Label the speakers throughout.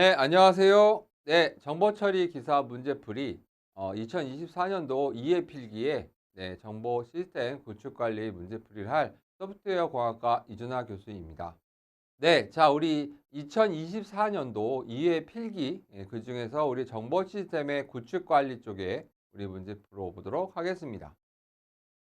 Speaker 1: 네, 안녕하세요. 네, 정보 처리 기사 문제풀이 2024년도 2회 필기에 정보 시스템 구축 관리 문제풀이를 할 소프트웨어 공학과 이준하 교수입니다. 네, 자, 우리 2024년도 2회 필기, 그중에서 우리 정보 시스템의 구축 관리 쪽에 우리 문제 풀어보도록 하겠습니다.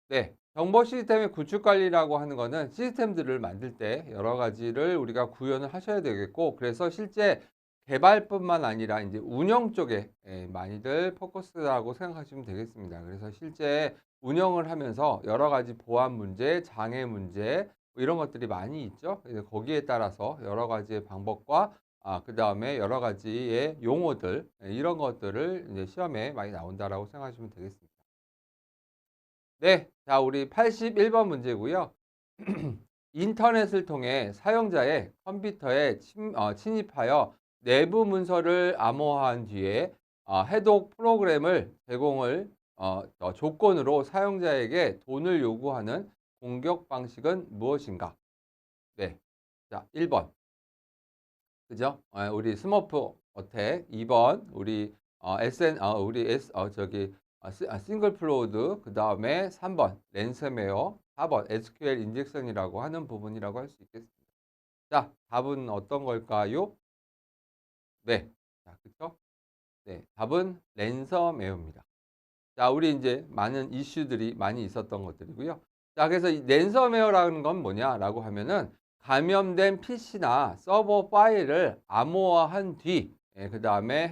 Speaker 1: 네. 정보 시스템의 구축 관리라고 하는 거는 시스템들을 만들 때 여러 가지를 우리가 구현을 하셔야 되겠고, 그래서 실제 개발뿐만 아니라 이제 운영 쪽에 많이들 포커스라고 생각하시면 되겠습니다. 그래서 실제 운영을 하면서 여러 가지 보안 문제, 장애 문제 뭐 이런 것들이 많이 있죠. 그래서 거기에 따라서 여러 가지의 방법과 그다음에 여러 가지의 용어들, 이런 것들을 이제 시험에 많이 나온다라고 생각하시면 되겠습니다. 네. 자, 우리 81번 문제고요. 인터넷을 통해 사용자의 컴퓨터에 침입하여 내부 문서를 암호화한 뒤에 해독 프로그램을 제공을 조건으로 사용자에게 돈을 요구하는 공격 방식은 무엇인가? 네. 자, 1번. 그죠? 우리 스머프 어택. 2번 우리 SN 우리 저기 싱글 플로우드. 그다음에 3번 랜섬웨어. 4번 SQL 인젝션이라고 하는 부분이라고 할 수 있겠습니다. 자, 답은 어떤 걸까요? 네. 자, 그쵸? 네. 답은 랜섬웨어입니다. 자, 우리 인제 많은 이슈들이 많이 있었던 것들이고요. 자, 그래서 이 랜섬웨어라는 건 뭐냐라고 하면은 감염된 PC나 서버 파일을 암호화한 뒤 그다음에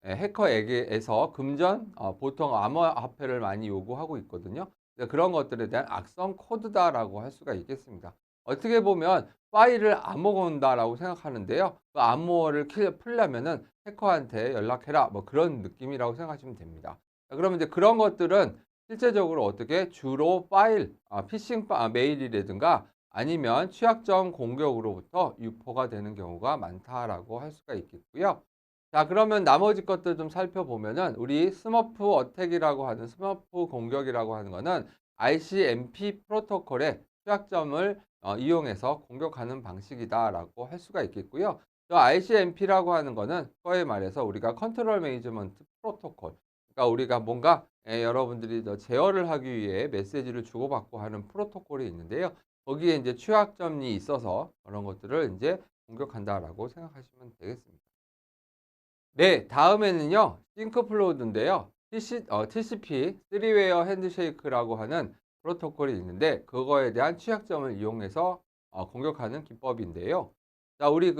Speaker 1: 해커에게에서 금전 보통 암호화폐를 많이 요구하고 있거든요. 그런 것들에 대한 악성 코드다라고 할 수가 있겠습니다. 어떻게 보면 파일을 암호화한다라고 생각하는데요. 그 암호화를 풀려면은 해커한테 연락해라 뭐 그런 느낌이라고 생각하시면 됩니다. 자, 그러면 이제 그런 것들은 실제적으로 어떻게 주로 파일, 피싱 메일이라든가 아니면 취약점 공격으로부터 유포가 되는 경우가 많다라고 할 수가 있겠고요. 자, 그러면 나머지 것들 좀 살펴보면은 우리 스머프 어택이라고 하는 스머프 공격이라고 하는 거는 ICMP 프로토콜의 취약점을 이용해서 공격하는 방식이다라고 할 수가 있겠고요. 또 ICMP라고 하는 거는 소위 말해서 우리가 컨트롤 매니지먼트 프로토콜, 그러니까 우리가 뭔가 여러분들이 제어를 하기 위해 메시지를 주고받고 하는 프로토콜이 있는데요. 거기에 이제 취약점이 있어서 그런 것들을 이제 공격한다라고 생각하시면 되겠습니다. 네, 다음에는요. 싱크플로우드인데요. TCP, 쓰리웨어 핸드쉐이크라고 하는 프로토콜이 있는데 그거에 대한 취약점을 이용해서 공격하는 기법인데요. 자, 우리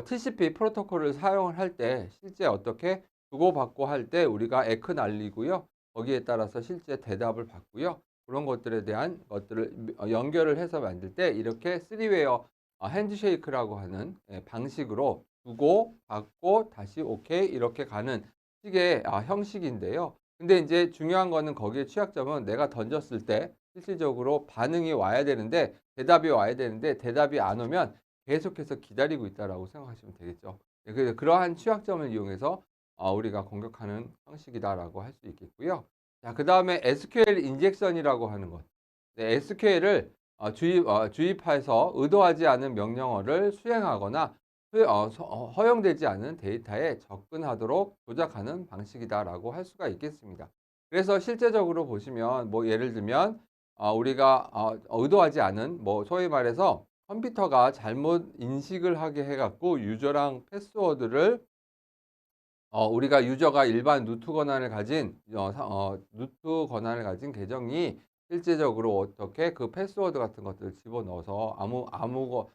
Speaker 1: TCP 프로토콜을 사용을 할 때 실제 어떻게 주고받고 할 때 우리가 에크 날리고요. 거기에 따라서 실제 대답을 받고요. 그런 것들에 대한 것들을 연결을 해서 만들 때 이렇게 쓰리웨어 핸드쉐이크라고 하는 방식으로 주고 받고 다시 오케이 이렇게 가는 식의 형식인데요. 근데 이제 중요한 거는 거기에 취약점은 내가 던졌을 때 실질적으로 반응이 와야 되는데 대답이 와야 되는데 대답이 안 오면 계속해서 기다리고 있다라고 생각하시면 되겠죠. 그래서 그러한 취약점을 이용해서 우리가 공격하는 형식이다라고 할 수 있겠고요. 자, 그다음에 SQL 인젝션이라고 하는 것. 네, SQL을 주입해서 의도하지 않은 명령어를 수행하거나 허용되지 않은 데이터에 접근하도록 조작하는 방식이다라고 할 수가 있겠습니다. 그래서 실제적으로 보시면 뭐 예를 들면 우리가 의도하지 않은 뭐 소위 말해서 컴퓨터가 잘못 인식을 하게 해 갖고 유저랑 패스워드를 우리가 유저가 일반 루트 권한을 가진 계정이 실제적으로 어떻게 그 패스워드 같은 것들을 집어넣어서 아무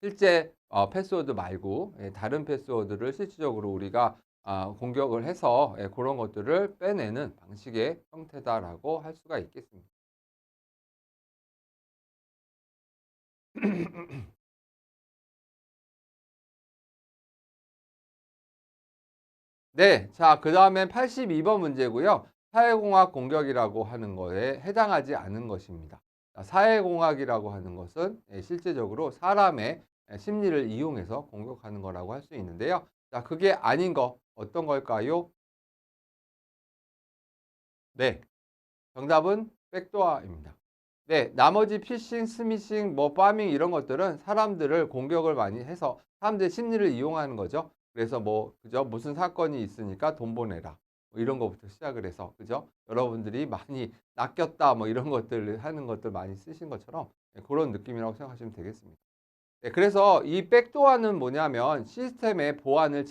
Speaker 1: 실제 패스워드 말고 다른 패스워드를 실질적으로 우리가 공격을 해서 그런 것들을 빼내는 방식의 형태다라고 할 수가 있겠습니다. 네. 자, 그다음에 82번 문제고요. 사회공학 공격이라고 하는 거에 해당하지 않은 것입니다. 자, 사회공학이라고 하는 것은 실제적으로 사람의 심리를 이용해서 공격하는 거라고 할 수 있는데요. 자, 그게 아닌 거 어떤 걸까요? 네. 정답은 백도어입니다. 네, 나머지 피싱, 스미싱, 뭐 파밍 이런 것들은 사람들을 공격을 많이 해서 사람들의 심리를 이용하는 거죠. 그래서 뭐 그죠? 무슨 사건이 있으니까 돈 보내라. 뭐 이런 거부터 시작을 해서 그죠? 여러분들이 많이 낚였다 뭐 이런 것들 하는 것들 많이 쓰신 것처럼 네, 그런 느낌이라고 생각하시면 되겠습니다. 네, 그래서 이 백도어는 뭐냐면 시스템의 보안을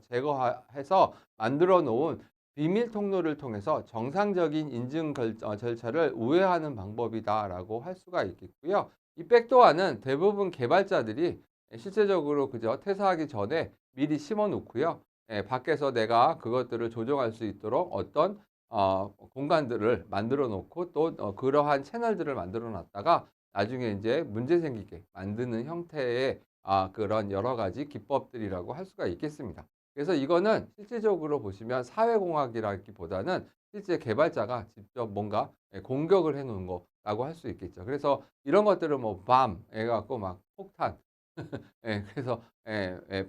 Speaker 1: 제거해서 만들어 놓은 비밀 통로를 통해서 정상적인 인증 절차를 우회하는 방법이다라고 할 수가 있겠고요. 이 백도어는 대부분 개발자들이 실제적으로 그저 퇴사하기 전에 미리 심어 놓고요. 예, 밖에서 내가 그것들을 조정할 수 있도록 어떤 공간들을 만들어 놓고 또 그러한 채널들을 만들어 놨다가 나중에 이제 문제 생기게 만드는 형태의 그런 여러 가지 기법들이라고 할 수가 있겠습니다. 그래서 이거는 실질적으로 보시면 사회공학이라기보다는 실제 개발자가 직접 뭔가 공격을 해 놓은 거라고 할 수 있겠죠. 그래서 이런 것들은 뭐 밤 해 갖고 막 폭탄 그래서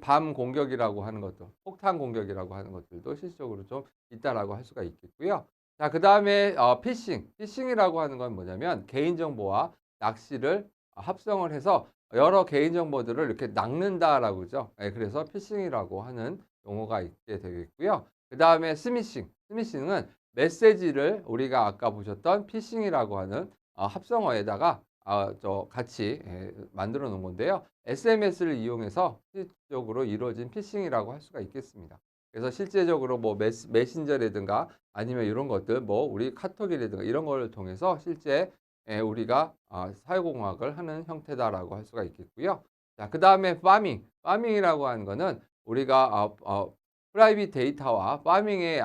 Speaker 1: 밤 공격이라고 하는 것도 폭탄 공격이라고 하는 것들도 실질적으로 좀 있다라고 할 수가 있겠고요. 자 그다음에 피싱. 피싱이라고 하는 건 뭐냐면 개인정보와 낚시를 합성을 해서 여러 개인정보들을 이렇게 낚는다라고 그러죠. 그래서 피싱이라고 하는 용어가 있게 되겠고요. 그다음에 스미싱. 스미싱은 메시지를 우리가 아까 보셨던 피싱이라고 하는 합성어에다가 같이 만들어 놓은 건데요. SMS를 이용해서 실질적으로 이루어진 피싱이라고 할 수가 있겠습니다. 그래서 실제적으로 뭐 메신저라든가 아니면 이런 것들 뭐 우리 카톡이라든가 이런 걸 통해서 실제 우리가 사회공학을 하는 형태다라고 할 수가 있겠고요. 자 그다음에 파밍. 파밍이라고 하는 거는 우리가 프라이빗 데이터와 파밍의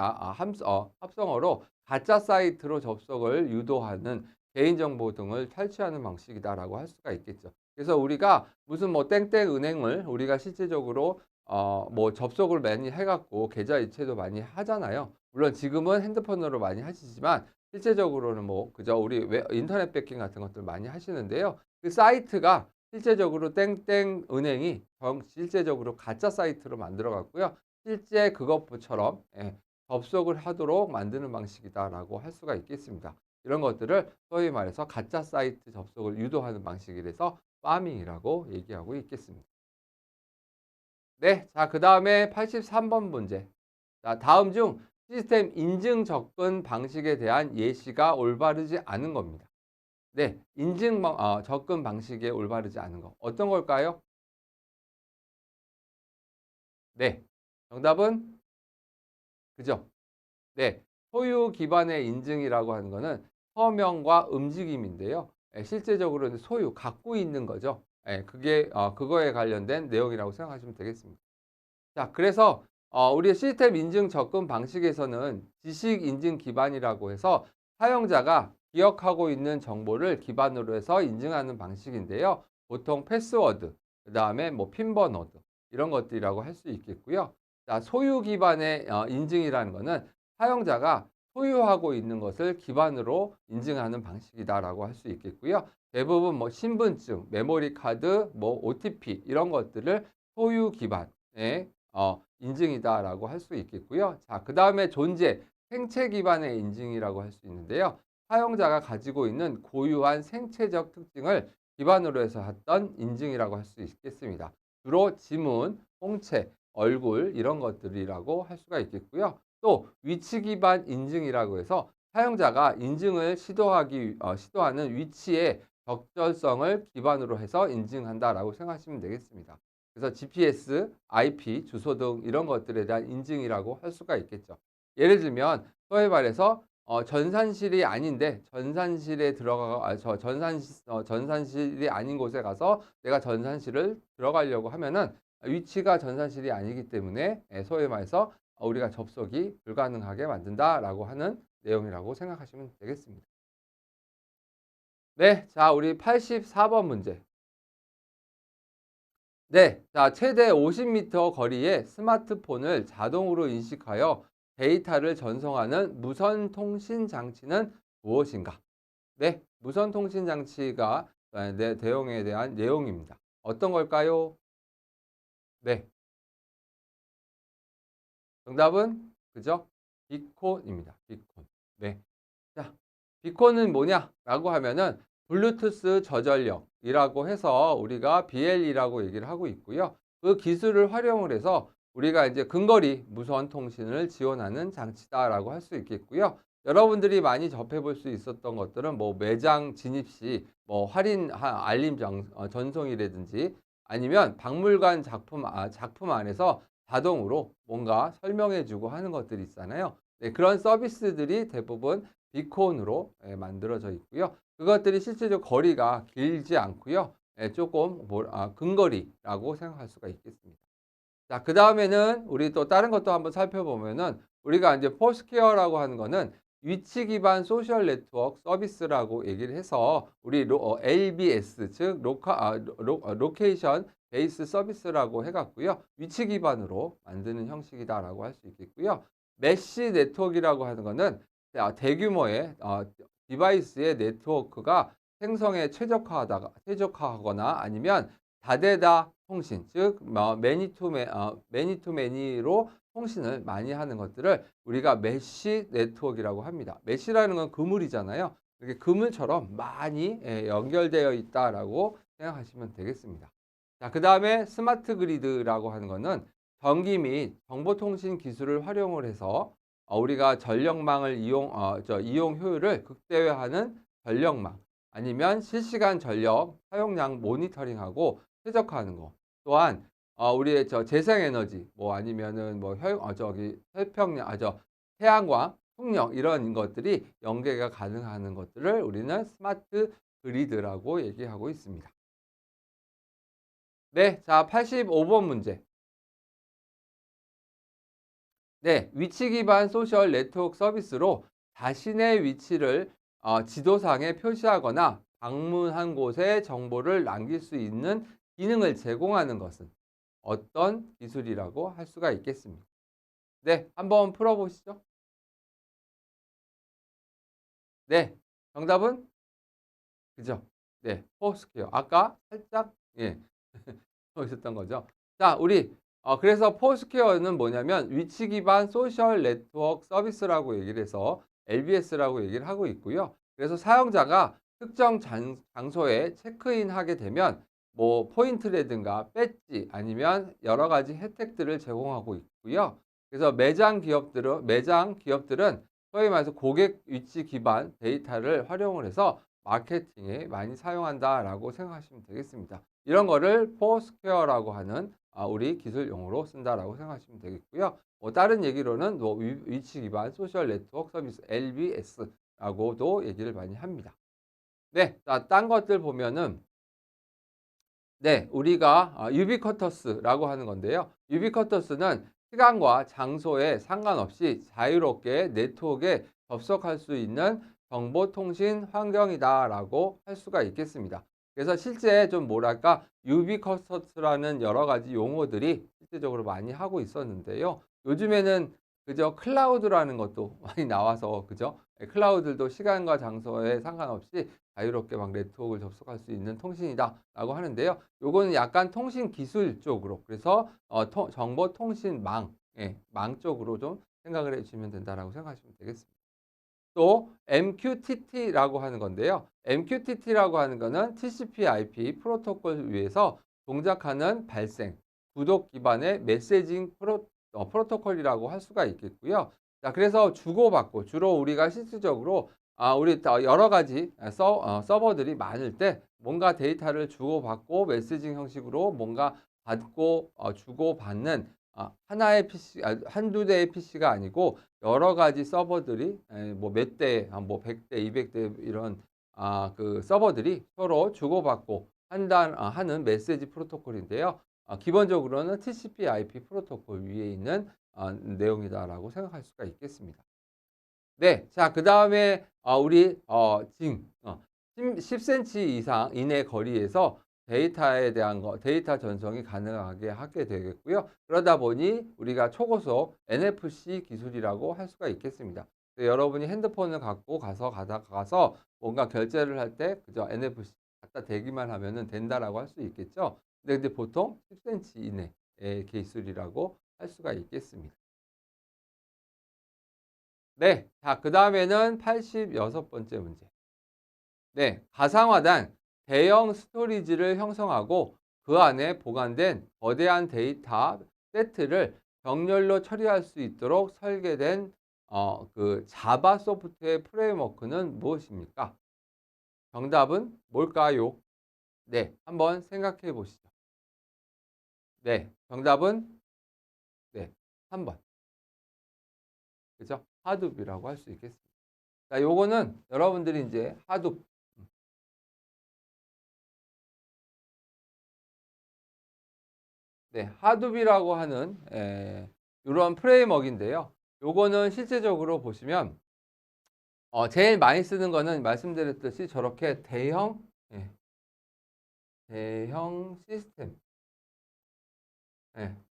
Speaker 1: 합성어로 가짜 사이트로 접속을 유도하는 개인정보 등을 탈취하는 방식이다라고 할 수가 있겠죠. 그래서 우리가 무슨 뭐 땡땡 은행을 우리가 실질적으로 뭐 접속을 많이 해 갖고 계좌 이체도 많이 하잖아요. 물론 지금은 핸드폰으로 많이 하시지만 실제적으로는 뭐 그저 우리 인터넷 배킹 같은 것들 많이 하시는데요. 그 사이트가 실제적으로 땡땡 은행이 실제적으로 가짜 사이트로 만들어 갖고요. 실제 그것처럼 접속을 하도록 만드는 방식이다라고 할 수가 있겠습니다. 이런 것들을 소위 말해서 가짜 사이트 접속을 유도하는 방식이라서 파밍이라고 얘기하고 있겠습니다. 네. 자, 그다음에 83번 문제. 자, 다음 중 시스템 인증 접근 방식에 대한 예시가 올바르지 않은 겁니다. 네. 접근 방식에 올바르지 않은 거. 어떤 걸까요? 네. 정답은 그죠? 네. 소유 기반의 인증이라고 하는 거는 서명과 움직임인데요. 실제적으로는 소유, 갖고 있는 거죠. 그게 그거에 관련된 내용이라고 생각하시면 되겠습니다. 자, 그래서 우리의 시스템 인증 접근 방식에서는 지식 인증 기반이라고 해서 사용자가 기억하고 있는 정보를 기반으로 해서 인증하는 방식인데요. 보통 패스워드, 그다음에 뭐 핀번호드 이런 것들이라고 할 수 있겠고요. 자, 소유 기반의 인증이라는 거는 사용자가 소유하고 있는 것을 기반으로 인증하는 방식이다라고 할 수 있겠고요. 대부분 뭐 신분증, 메모리 카드, 뭐 OTP 이런 것들을 소유 기반의 인증이다라고 할 수 있겠고요. 자, 그다음에 존재, 생체 기반의 인증이라고 할 수 있는데요. 사용자가 가지고 있는 고유한 생체적 특징을 기반으로 해서 했던 인증이라고 할 수 있겠습니다. 주로 지문, 홍채, 얼굴 이런 것들이라고 할 수가 있겠고요. 또 위치 기반 인증이라고 해서 사용자가 인증을 시도하는 위치의 적절성을 기반으로 해서 인증한다라고 생각하시면 되겠습니다. 그래서 GPS, IP, 주소 등 이런 것들에 대한 인증이라고 할 수가 있겠죠. 예를 들면 소위 말해서 전산실이 아닌데 전산실에 들어가 전산실이 아닌 곳에 가서 내가 전산실을 들어가려고 하면은 위치가 전산실이 아니기 때문에 소위 말해서 우리가 접속이 불가능하게 만든다라고 하는 내용이라고 생각하시면 되겠습니다. 네. 자, 우리 84번 문제. 네. 자, 최대 50m 거리의 스마트폰을 자동으로 인식하여 데이터를 전송하는 무선 통신 장치는 무엇인가? 네. 무선 통신 장치가 네, 대용에 대한 내용입니다. 어떤 걸까요? 네. 정답은 그죠? 비콘입니다. 비콘. 네. 자, 비콘은 뭐냐라고 하면은 블루투스 저전력이라고 해서 우리가 BLE라고 얘기를 하고 있고요. 그 기술을 활용을 해서 우리가 이제 근거리 무선 통신을 지원하는 장치다라고 할 수 있겠고요. 여러분들이 많이 접해 볼 수 있었던 것들은 뭐 매장 진입 시 뭐 할인 알림 전송이라든지 아니면 박물관 작품 안에서 자동으로 뭔가 설명해 주고 하는 것들이 있잖아요. 네, 그런 서비스들이 대부분 비콘으로 만들어져 있고요. 그것들이 실제로 거리가 길지 않고요. 조금 근거리라고 생각할 수가 있겠습니다. 자, 그다음에는 우리 또 다른 것도 한번 살펴보면은 우리가 이제 포스퀘어라고 하는 거는 위치 기반 소셜 네트워크 서비스라고 얘기를 해서 우리 LBS 즉 로케이션 베이스 서비스라고 해 갖고요. 위치 기반으로 만드는 형식이다라고 할 수 있겠고요. 메시 네트워크라고 하는 거는 대규모의 디바이스의 네트워크가 생성에 최적화하거나 아니면 다대다 통신, 즉 매니 투 매니로 통신을 많이 하는 것들을 우리가 메시 네트워크라고 합니다. 메시라는 건 그물이잖아요. 이렇게 그물처럼 많이 연결되어 있다라고 생각하시면 되겠습니다. 자, 그다음에 스마트 그리드라고 하는 거는 전기 및 정보통신 기술을 활용을 해서 우리가 전력망을 이용 효율을 극대화하는 전력망 아니면 실시간 전력 사용량 모니터링하고 최적화하는 거. 또한 우리의 재생에너지 뭐 아니면은 뭐 태평양 태양광, 풍력 이런 것들이 연계가 가능한 것들을 우리는 스마트 그리드라고 얘기하고 있습니다. 네, 자 85번 문제. 네, 위치 기반 소셜 네트워크 서비스로 자신의 위치를 지도상에 표시하거나 방문한 곳에 정보를 남길 수 있는 기능을 제공하는 것은 어떤 기술이라고 할 수가 있겠습니까? 네, 한번 풀어보시죠. 네, 정답은 그죠? 네, 포스퀘어. 아까 살짝 있었던 거죠. 자, 우리 그래서 포스퀘어는 뭐냐면 위치 기반 소셜 네트워크 서비스라고 얘기를 해서 LBS라고 얘기를 하고 있고요. 그래서 사용자가 특정 장소에 체크인하게 되면 뭐 포인트라든가 배지 아니면 여러 가지 혜택들을 제공하고 있고요. 그래서 매장 기업들은 소위 말해서 고객 위치 기반 데이터를 활용을 해서 마케팅에 많이 사용한다라고 생각하시면 되겠습니다. 이런 거를 포스퀘어라고 하는 우리 기술 용어로 쓴다라고 생각하시면 되겠고요. 다른 얘기로는 뭐 위치 기반 소셜 네트워크 서비스 LBS라고도 얘기를 많이 합니다. 네, 자, 딴 것들 보면은 네, 우리가 유비쿼터스라고 하는 건데요. 유비쿼터스는 시간과 장소에 상관없이 자유롭게 네트워크에 접속할 수 있는 정보통신 환경이다라고 할 수가 있겠습니다. 그래서 실제 좀 뭐랄까 유비쿼터스라는 여러 가지 용어들이 실제적으로 많이 하고 있었는데요. 요즘에는 그저 클라우드라는 것도 많이 나와서 그죠? 클라우드도 시간과 장소에 상관없이 자유롭게 막 네트워크를 접속할 수 있는 통신이다라고 하는데요. 요거는 약간 통신 기술 쪽으로 그래서 정보통신망, 망 쪽으로 좀 생각을 해주시면 된다라고 생각하시면 되겠습니다. 또 MQTT라고 하는 건데요. MQTT라고 하는 거는 TCP/IP 프로토콜 위에서 동작하는 구독 기반의 메시징 프로토콜이라고 할 수가 있겠고요. 자, 그래서 주고받고 주로 우리가 실질적으로 우리 여러 가지 서버들이 많을 때 뭔가 데이터를 주고받고 메시징 형식으로 뭔가 받고 주고받는 하나의 PC, 한두 대의 PC가 아니고 여러 가지 서버들이 뭐 몇 대, 뭐 100대, 200대 이런 그 서버들이 서로 주고받고 하는 메시지 프로토콜인데요. 기본적으로는 TCP/IP 프로토콜 위에 있는 내용이다라고 생각할 수가 있겠습니다. 네, 자, 그 다음에 우리 10cm 이상 이내 거리에서 데이터 전송이 가능하게 하게 되겠고요. 그러다 보니 우리가 초고속 NFC 기술이라고 할 수가 있겠습니다. 여러분이 핸드폰을 갖고 가서 뭔가 결제를 할 때 그저 NFC 갖다 대기만 하면은 된다라고 할 수 있겠죠. 근데 보통 10cm 이내의 기술이라고 할 수가 있겠습니다. 네. 자, 그다음에는 86번째 문제. 네. 가상화된 대형 스토리지를 형성하고 그 안에 보관된 거대한 데이터 세트를 병렬로 처리할 수 있도록 설계된 그 자바 소프트웨어 프레임워크는 무엇입니까? 정답은 뭘까요? 네. 한번 생각해 보시죠. 네. 정답은 네. 3 번. 그죠? 하둡이라고 할 수 있겠습니다. 자, 요거는 여러분들이 인제 하둡 네, 하둡이라고 하는 요런 프레임워크인데요. 요거는 실제적으로 보시면 제일 많이 쓰는 거는 말씀드렸듯이 저렇게 대형 예, 대형 시스템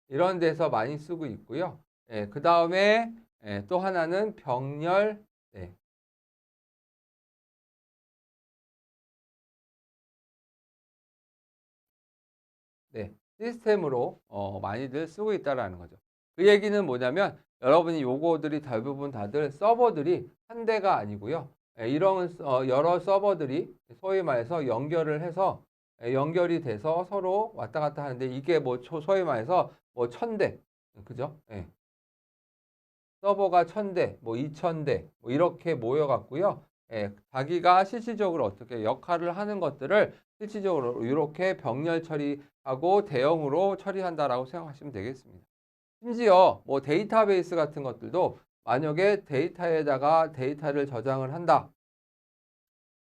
Speaker 1: 이런 데서 많이 쓰고 있고요. 그다음에 또 하나는 병렬 네. 네. 시스템으로 많이들 쓰고 있다라는 거죠. 그 얘기는 뭐냐면 여러분이 요거들이 대부분 다들 서버들이 한 대가 아니고요. 이런 여러 서버들이 소위 말해서 연결을 해서 연결이 돼서 서로 왔다 갔다 하는데 이게 뭐 소위 말해서 뭐 1000대 그죠? 예. 서버가 1000대, 뭐 2000대 뭐 이렇게 모여 갖고요. 자기가 실질적으로 어떻게 역할을 하는 것들을 실질적으로 이렇게 병렬 처리하고 대형으로 처리한다라고 생각하시면 되겠습니다. 심지어 뭐 데이터베이스 같은 것들도 만약에 데이터에다가 데이터를 저장을 한다.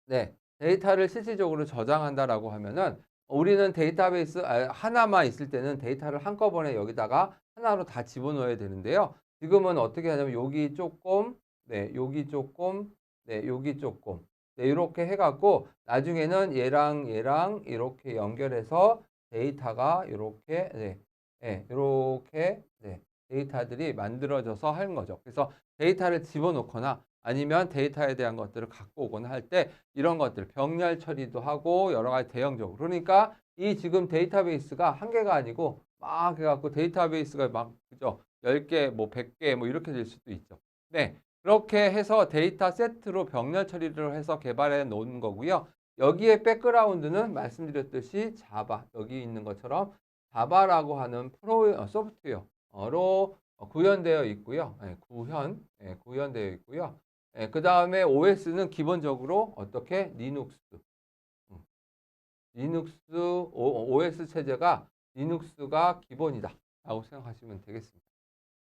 Speaker 1: 네. 데이터를 실질적으로 저장한다라고 하면은 우리는 데이터베이스 하나만 있을 때는 데이터를 한꺼번에 여기다가 하나로 다 집어넣어야 되는데요. 지금은 어떻게 하냐면 여기 쪼끔, 네, 여기 쪼끔, 네, 여기 쪼끔. 네, 요렇게 해 갖고 나중에는 얘랑 얘랑 이렇게 연결해서 데이터가 요렇게 네. 예, 요렇게 네. 데이터들이 만들어져서 하는 거죠. 그래서 데이터를 집어넣거나 아니면 데이터에 대한 것들을 갖고 오거나 할 때 이런 것들 병렬 처리도 하고 여러 가지 대형적으로 그러니까 이 지금 데이터베이스가 한 개가 아니고 막 해 갖고 데이터베이스가 막 그죠? 10개 뭐 100개 뭐 이렇게 될 수도 있죠. 네. 그렇게 해서 데이터 세트로 병렬 처리를 해서 개발해 놓은 거고요. 여기에 백그라운드는 말씀드렸듯이 자바 여기 있는 것처럼 자바라고 하는 소프트웨어로 구현되어 있고요. 구현되어 있고요. 그다음에 OS는 기본적으로 어떻게 리눅스. 음, 리눅스 OS 체제가 리눅스가 기본이다라고 생각하시면 되겠습니다.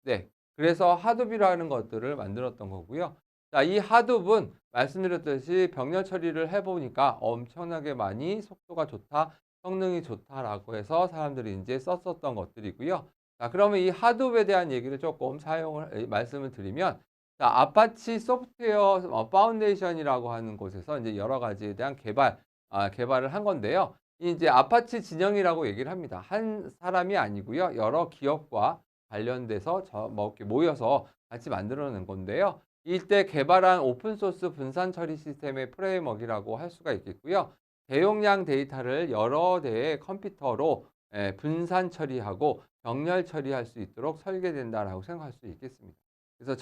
Speaker 1: 네. 그래서 하둡이라는 것들을 만들었던 거고요. 자, 이 하둡은 말씀드렸듯이 병렬 처리를 해 보니까 엄청나게 많이 속도가 좋다, 성능이 좋다라고 해서 사람들이 인제 썼었던 것들이고요. 자, 그러면 이 하둡에 대한 얘기를 쪼끔 말씀을 드리면 자, 아파치 소프트웨어 파운데이션이라고 하는 곳에서 인제 여러 가지에 대한 개발을 한 건데요. 이 인제 아파치 진영이라고 얘기를 합니다. 한 사람이 아니고요. 여러 기업과 관련돼서 뭐 이렇게 모여서 같이 만들어낸 건데요. 이때 개발한 오픈 소스 분산 처리 시스템의 프레임워크라고 할 수가 있겠고요. 대용량 데이터를 여러 대의 컴퓨터로 분산 처리하고 병렬 처리할 수 있도록 설계된다라고 생각할 수 있겠습니다. 그래서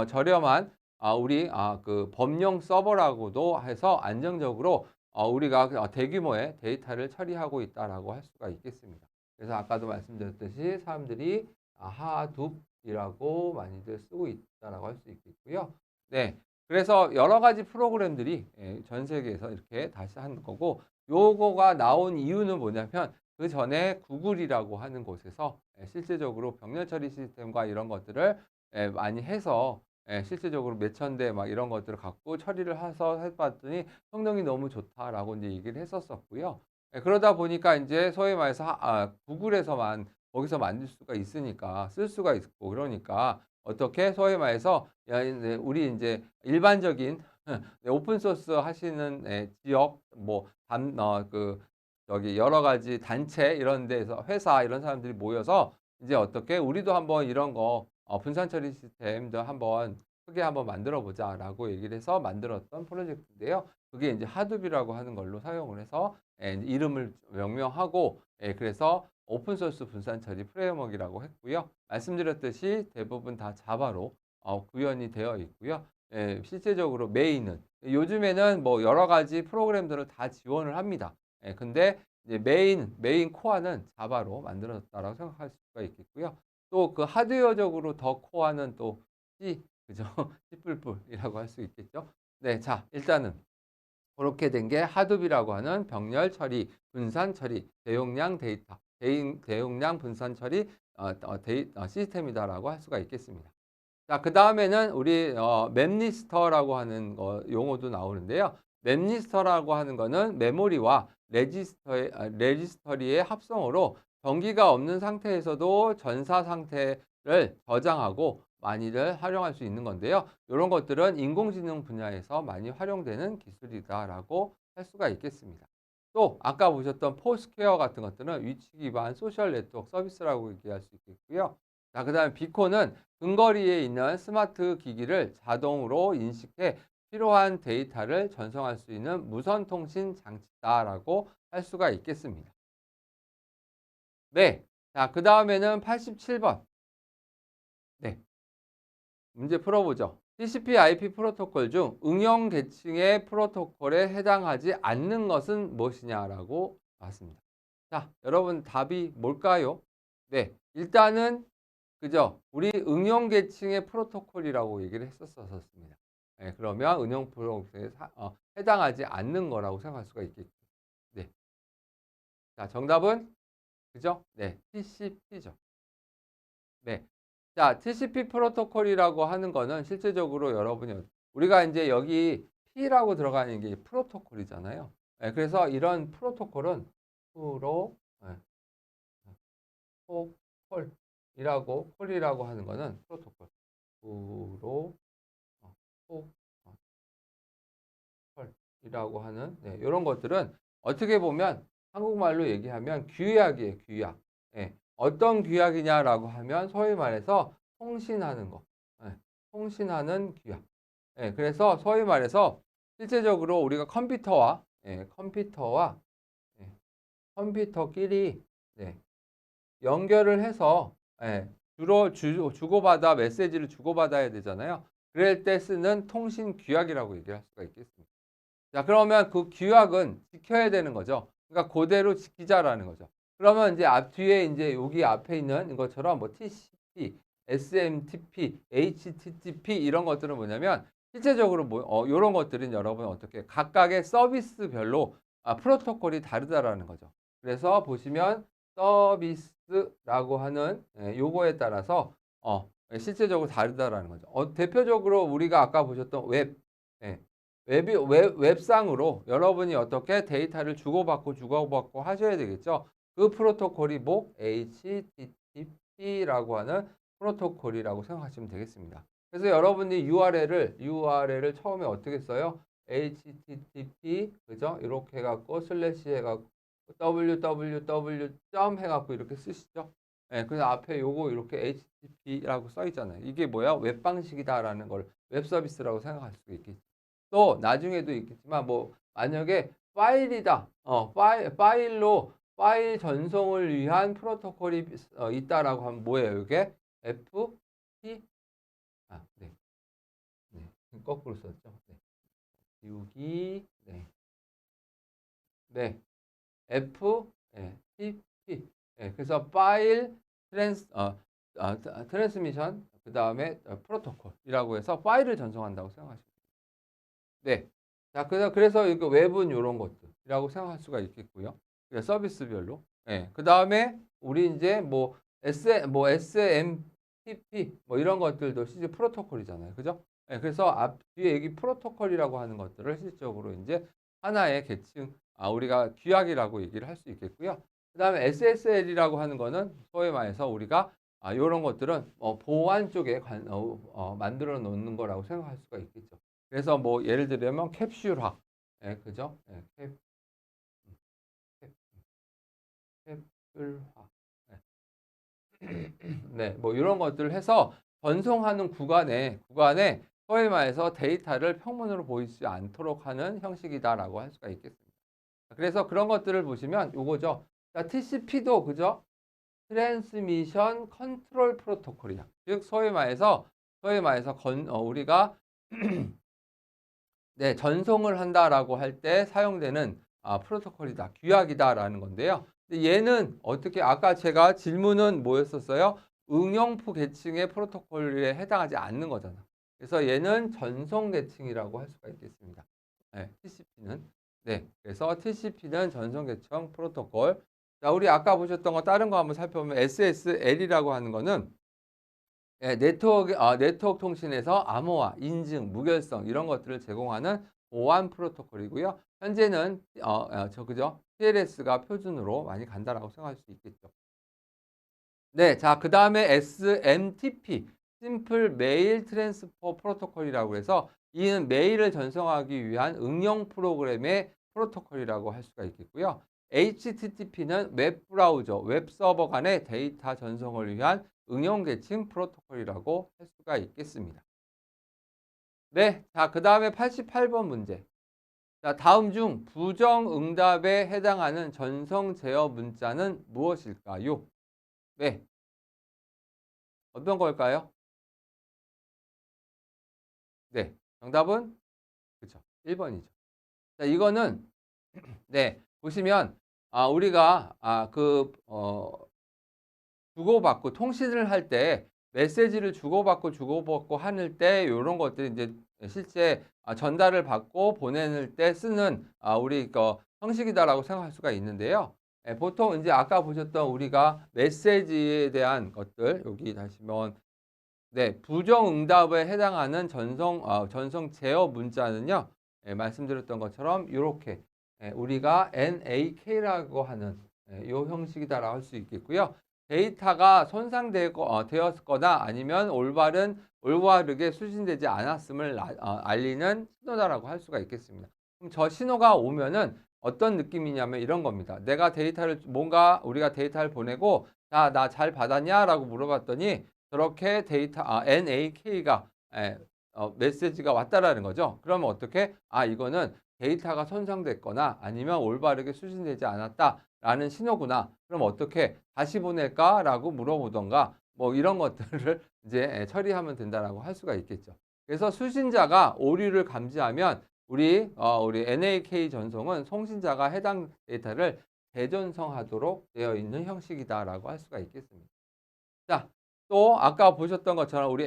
Speaker 1: 저렴한 우리 그 범용 서버라고도 해서 안정적으로 우리가 대규모의 데이터를 처리하고 있다라고 할 수가 있겠습니다. 그래서 아까도 말씀드렸듯이 사람들이 하둡이라고 많이들 쓰고 있다라고 할 수 있겠고요. 네. 그래서 여러 가지 프로그램들이 전 세계에서 이렇게 다시 한 거고 요거가 나온 이유는 뭐냐면 그전에 구글이라고 하는 곳에서 실제적으로 병렬 처리 시스템과 이런 것들을 많이 해서 실제적으로 몇천 대 막 이런 것들을 갖고 처리를 해서 해 봤더니 "성능이 너무 좋다."라고 인제 얘기를 했었었고요. 그러다 보니까 인제 소위 말해서 구글에서만 거기서 만들 수가 있으니까 쓸 수가 있고 그러니까 어떻게 소위 말해서 야 인제 우리 인제 일반적인 네 오픈 소스 하시는 지역 뭐 그 저기 여러 가지 단체 이런 데서 회사 이런 사람들이 모여서 이제 어떻게 "우리도 한번 이런 거 분산 처리 시스템도 한번 크게 한번 만들어 보자."라고 얘기를 해서 만들었던 프로젝트인데요. 그게 인제 하둡이라고 하는 걸로 사용을 해서 이름을 명명하고 그래서 오픈 소스 분산 처리 프레임워크라고 했고요. 말씀드렸듯이 대부분 다 자바로 구현이 되어 있고요. 예, 실제적으로 메인은 요즘에는 뭐 여러 가지 프로그램들을 다 지원을 합니다. 예, 근데 이제 메인 코어는 자바로 만들어졌다라고 생각할 수가 있겠고요. 또 그 하드웨어적으로 더 코어는 또 C, 그죠? C++이라고 할 수 있겠죠. 네, 자, 일단은 그렇게 된 게 하둡이라고 하는 병렬 처리, 분산 처리, 대용량 데이터, 대용량 분산 처리 시스템이다라고 할 수가 있겠습니다. 자, 그 다음에는 우리 맵리스터라고 하는 용어도 나오는데요. 맵리스터라고 하는 거는 메모리와 레지스터리의 합성어로 전기가 없는 상태에서도 전사 상태를 저장하고 많이들 활용할 수 있는 건데요. 이런 것들은 인공지능 분야에서 많이 활용되는 기술이다라고 할 수가 있겠습니다. 또 아까 보셨던 포스퀘어 같은 것들은 위치 기반 소셜 네트워크 서비스라고 얘기할 수 있겠고요. 자, 그다음에 비콘은 근거리에 있는 스마트 기기를 자동으로 인식해 필요한 데이터를 전송할 수 있는 무선 통신 장치다라고 할 수가 있겠습니다. 네. 자, 그다음에는 87번. 네. 문제 풀어보죠. TCP/IP 프로토콜 중 응용 계층의 프로토콜에 해당하지 않는 것은 무엇이냐라고 나왔습니다. 자, 여러분 답이 뭘까요? 네. 일단은 그죠? 우리 응용 계층의 프로토콜이라고 얘기를 했었습니다. 네, 그러면 응용 프로토콜에 해당하지 않는 거라고 생각할 수가 있겠죠. 네. 자, 정답은 그죠? 네, TCP죠. 네. 자, TCP 프로토콜이라고 하는 거는 실제적으로 여러분이 우리가 이제 여기 P라고 들어가는 게 프로토콜이잖아요. 네, 그래서 이런 프로토콜은 프로 네, 콜이라고 콜이라고 하는 거는 프로토콜 프로 어, 콜이라고 하는 네, 이런 것들은 어떻게 보면 한국말로 얘기하면 규약이에요, 규약. 예, 어떤 규약이냐라고 하면 소위 말해서 통신하는 거, 예, 통신하는 규약. 예, 그래서 소위 말해서 실제적으로 우리가 컴퓨터와 예, 컴퓨터끼리 네, 연결을 해서 예, 주로 주고받아 메시지를 주고받아야 되잖아요. 그럴 때 쓰는 통신 규약이라고 얘기할 수가 있겠습니다. 자, 그러면 그 규약은 지켜야 되는 거죠. 그러니까 그대로 지키자라는 거죠. 그러면 이제 앞 뒤에 이제 여기 앞에 있는 것처럼 뭐 TCP, SMTP, HTTP 이런 것들은 뭐냐면 실제적으로 뭐 이런 것들은 여러분 어떻게 각각의 서비스별로 프로토콜이 다르다라는 거죠. 그래서 보시면 서비스라고 하는 요거에 따라서 실제적으로 다르다라는 거죠. 대표적으로 우리가 아까 보셨던 예, 웹상으로 여러분이 어떻게 데이터를 주고받고 하셔야 되겠죠. 그 프로토콜이 뭐 HTTP라고 하는 프로토콜이라고 생각하시면 되겠습니다. 그래서 여러분이 URL을 처음에 어떻게 써요? HTTP 그죠? 이렇게 해갖고 슬래시 해갖고 www. 해갖고 이렇게 쓰시죠. 예, 그래서 앞에 요거 이렇게 HTTP라고 써 있잖아요. 이게 뭐야? 웹 방식이다라는 걸 웹 서비스라고 생각할 수 있겠죠. 또 나중에도 있겠지만 뭐 만약에 파일이다. 파일로 파일 전송을 위한 프로토콜이 있다라고 하면 뭐예요? 이게 FT 네. 네. 거꾸로 썼죠. 네. 지우기 네. 네. FTP. 네. 그래서 파일 트랜스미션 그다음에 프로토콜이라고 해서 파일을 전송한다고 생각하시면 네. 자, 그래서 이거 웹은 요런 것들이라고 생각할 수가 있겠고요. 서비스별로. 예. 그다음에 우리 이제 뭐 SMTP 뭐 이런 것들도 실제 프로토콜이잖아요. 그죠? 예. 그래서 앞 뒤에 여기 프로토콜이라고 하는 것들을 실질적으로 이제 하나의 계층 우리가 규약이라고 얘기를 할 수 있겠고요. 그다음에 SSL이라고 하는 거는 소위 말해서 우리가 요런 것들은 보안 쪽에 만들어 놓는 거라고 생각할 수가 있겠죠. 그래서 뭐 예를 들면 캡슐화, 예, 그죠? 예, 캡슐화, 예. 네, 뭐 이런 것들을 해서 전송하는 구간에 소위 말해서 데이터를 평문으로 보이지 않도록 하는 형식이다라고 할 수가 있겠습니다. 그래서 그런 것들을 보시면 요거죠. 자, TCP도 그죠? 트랜스미션 컨트롤 프로토콜이야. 즉 소위 말해서 소위 말해서 우리가 네, 전송을 한다라고 할 때 사용되는 프로토콜이다, 규약이다라는 건데요. 근데 얘는 어떻게 아까 제가 질문은 뭐였었어요? 응용프 계층의 프로토콜에 해당하지 않는 거잖아. 그래서 얘는 전송 계층이라고 할 수가 있겠습니다. 네, TCP는. 네, 그래서 TCP는 전송 계층 프로토콜. 자, 우리 아까 보셨던 거 다른 거 한번 살펴보면 SSL이라고 하는 거는 네트워크 통신에서 암호화, 인증, 무결성 이런 것들을 제공하는 보안 프로토콜이고요. 현재는 그죠? TLS가 표준으로 많이 간다라고 생각할 수 있겠죠. 네, 자, 그다음에 SMTP, 심플 메일 트랜스퍼 프로토콜이라고 해서 이는 메일을 전송하기 위한 응용 프로그램의 프로토콜이라고 할 수가 있겠고요. HTTP는 웹 브라우저, 웹 서버 간의 데이터 전송을 위한 응용 계층 프로토콜이라고 할 수가 있겠습니다. 네, 자, 그다음에 88번 문제. 자, 다음 중 부정응답에 해당하는 전송 제어 문자는 무엇일까요? 네, 어떤 걸까요? 네, 정답은 그렇죠. 1번이죠. 자, 이거는 네, 보시면 우리가 주고받고 통신을 할 때 메시지를 주고받고 하는 때 요런 것들이 이제 실제 전달을 받고 보내는 때 쓰는 우리 형식이다라고 생각할 수가 있는데요. 예, 보통 이제 아까 보셨던 우리가 메시지에 대한 것들 여기 다시 한번 네, 부정응답에 해당하는 전송 제어 문자는요. 예, 말씀드렸던 것처럼 이렇게 우리가 NAK라고 하는 요 형식이다라고 할 수 있겠고요. 데이터가 되었거나 아니면 올바르게 수신되지 않았음을 알리는 신호다라고 할 수가 있겠습니다. 그럼 저 신호가 오면은 어떤 느낌이냐면 이런 겁니다. 우리가 데이터를 보내고 자, 나 잘 받았냐라고 물어봤더니 저렇게 NAK가 메시지가 왔다라는 거죠. 그러면 어떻게? 이거는 데이터가 손상됐거나 아니면 올바르게 수신되지 않았다라는 신호구나. 그럼 어떻게 다시 보낼까라고 물어보던가 뭐 이런 것들을 이제 처리하면 된다라고 할 수가 있겠죠. 그래서 수신자가 오류를 감지하면 우리 NAK 전송은 송신자가 해당 데이터를 재전송하도록 되어 있는 형식이다라고 할 수가 있겠습니다. 자, 또 아까 보셨던 것처럼 우리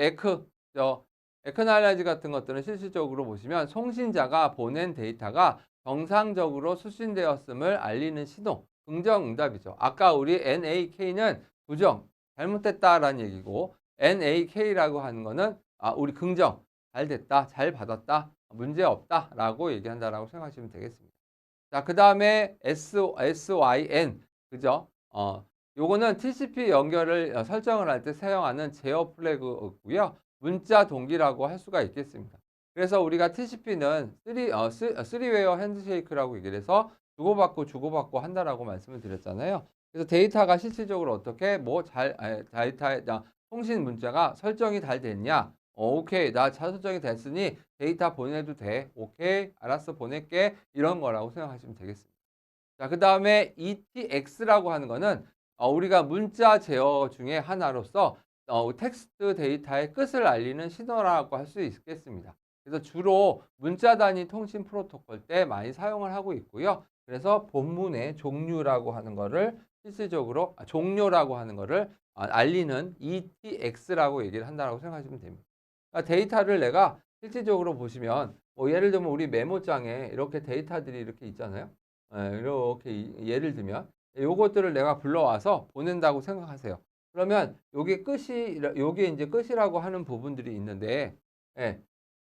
Speaker 1: 에크날라이즈 같은 것들은 실질적으로 보시면 송신자가 보낸 데이터가 정상적으로 수신되었음을 알리는 신호, 긍정응답이죠. 아까 우리 NAK는 부정, 잘못됐다라는 얘기고 NAK라고 하는 거는 우리 긍정, 잘 됐다, 잘 받았다, 문제 없다라고 얘기한다라고 생각하시면 되겠습니다. 자, 그 다음에 SYN, 그죠? 요거는 TCP 연결을 설정을 할 때 사용하는 제어 플래그고요. 문자 동기라고 할 수가 있겠습니다. 그래서 우리가 TCP는 3웨어 핸드쉐이크라고 얘기를 해서 주고받고 한다라고 말씀을 드렸잖아요. 그래서 데이터가 실질적으로 어떻게 통신 문자가 설정이 잘 됐냐? 오케이, 나 설정이 됐으니 데이터 보내도 돼. 오케이, 알았어, 보낼게. 이런 거라고 생각하시면 되겠습니다. 자, 그 다음에 ETX라고 하는 거는 우리가 문자 제어 중에 하나로서 텍스트 데이터의 끝을 알리는 신호라고 할 수 있겠습니다. 그래서 주로 문자 단위 통신 프로토콜 때 많이 사용을 하고 있고요. 그래서 본문의 종류라고 하는 거를 종료라고 하는 거를 알리는 ETX라고 얘기를 한다고 생각하시면 됩니다. 그러니까 데이터를 내가 실질적으로 보시면 뭐 예를 들면 우리 메모장에 이렇게 데이터들이 이렇게 있잖아요. 이렇게 예를 들면 요것들을 내가 불러와서 보낸다고 생각하세요. 그러면 요게 이제 끝이라고 하는 부분들이 있는데, 예,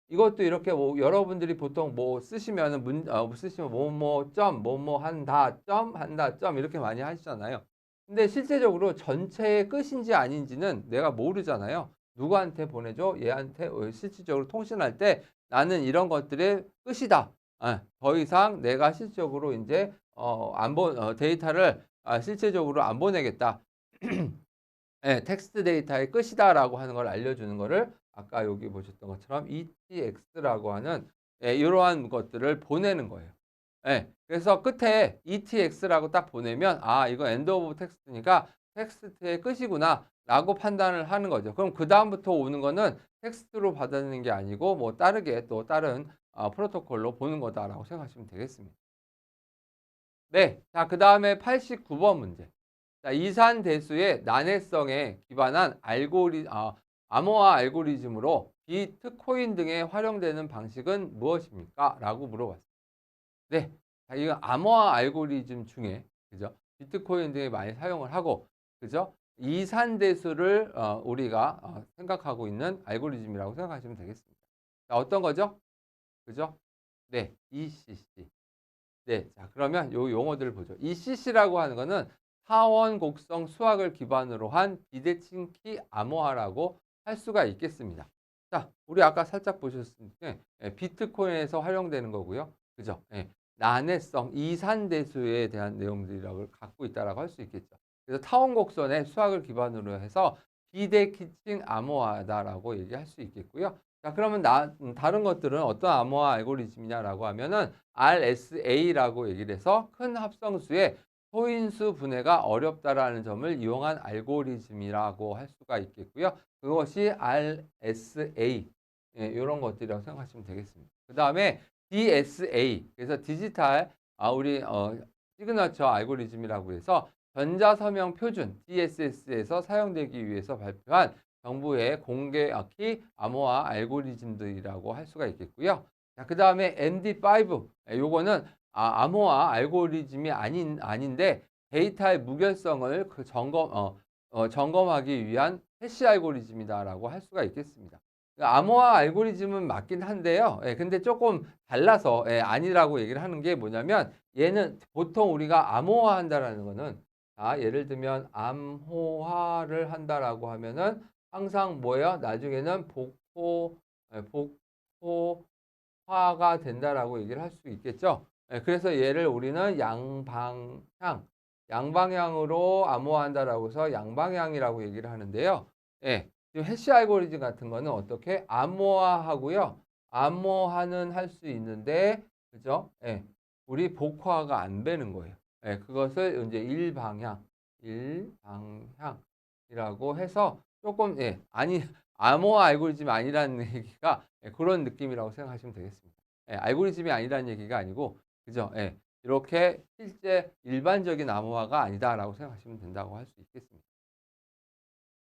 Speaker 1: 이것도 이렇게 뭐 여러분들이 보통 뭐 쓰시면 뭐뭐 한다 이렇게 많이 하시잖아요. 근데 실제적으로 전체의 끝인지 아닌지는 내가 모르잖아요. 누구한테 보내줘? 얘한테 실질적으로 통신할 때 나는 이런 것들의 끝이다. 더 이상 내가 실질적으로 이제 데이터를 실제적으로 안 보내겠다. 네, 텍스트 데이터의 끝이다라고 하는 걸 알려주는 거를 아까 여기 보셨던 것처럼 ETX라고 하는 이러한 것들을 보내는 거예요. 그래서 끝에 ETX라고 딱 보내면 이거 엔드 오브 텍스트니까 텍스트의 끝이구나 라고 판단을 하는 거죠. 그럼 그다음부터 오는 거는 텍스트로 받아들이는 게 아니고 뭐 다르게 또 다른 프로토콜로 보는 거다라고 생각하시면 되겠습니다. 네. 자, 그다음에 89번 문제. 자, 이산 대수의 난해성에 기반한 암호화 알고리즘으로 비트코인 등에 활용되는 방식은 무엇입니까? 라고 물어봤어요. 네. 자, 이거 암호화 알고리즘 중에 그죠? 비트코인 등에 많이 사용을 하고 그죠? 이산 대수를 우리가 생각하고 있는 알고리즘이라고 생각하시면 되겠습니다. 자, 어떤 거죠? 그죠? 네. ECC. 네. 자, 그러면 요 용어들을 보죠. ECC라고 하는 거는 사원 곡성 수학을 기반으로 한 비대칭키 암호화라고 할 수가 있겠습니다. 자, 우리 아까 살짝 보셨을 때 비트코인에서 활용되는 거고요. 그죠? 예. 난해성, 이산대수에 대한 내용들이라고 갖고 있다라고 할 수 있겠죠. 그래서 타원 곡선의 수학을 기반으로 해서 비대칭 암호화다라고 얘기할 수 있겠고요. 자, 그러면 다른 것들은 어떤 암호화 알고리즘이냐라고 하면은 RSA라고 얘기를 해서 큰 합성수의 소인수 분해가 어렵다라는 점을 이용한 알고리즘이라고 할 수가 있겠고요. 그것이 RSA 이런 것들이라고 생각하시면 되겠습니다. 그 다음에 DSA 그래서 디지털 우리 시그너처 알고리즘이라고 해서 전자서명 표준 DSS에서 사용되기 위해서 발표한 정부의 공개 키 암호화 알고리즘들이라고 할 수가 있겠고요. 자, 그 다음에 MD5 요거는 암호화 알고리즘이 아닌데 데이터의 무결성을 점검하기 위한 해시 알고리즘이다라고 할 수가 있겠습니다. 그러니까 암호화 알고리즘은 맞긴 한데요. 예, 근데 조금 달라서 아니라고 얘기를 하는 게 뭐냐면 얘는 보통 우리가 암호화한다라는 거는 예를 들면 암호화를 한다라고 하면은 항상 뭐예요? 나중에는 복호화가 된다라고 얘기를 할 수 있겠죠. 그래서 얘를 우리는 양방향으로 암호화한다라고 해서 양방향이라고 얘기를 하는데요. 예, 지금 해시 알고리즘 같은 거는 어떻게 암호화하고요. 암호화는 할 수 있는데, 그죠? 예, 우리 복호화가 안 되는 거예요. 예, 그것을 이제 일방향이라고 해서 조금 암호화 알고리즘이 아니라는 얘기가 그런 느낌이라고 생각하시면 되겠습니다. 알고리즘이 아니라는 얘기가 아니고 그죠? 이렇게 실제 일반적인 암호화가 아니다라고 생각하시면 된다고 할 수 있겠습니다.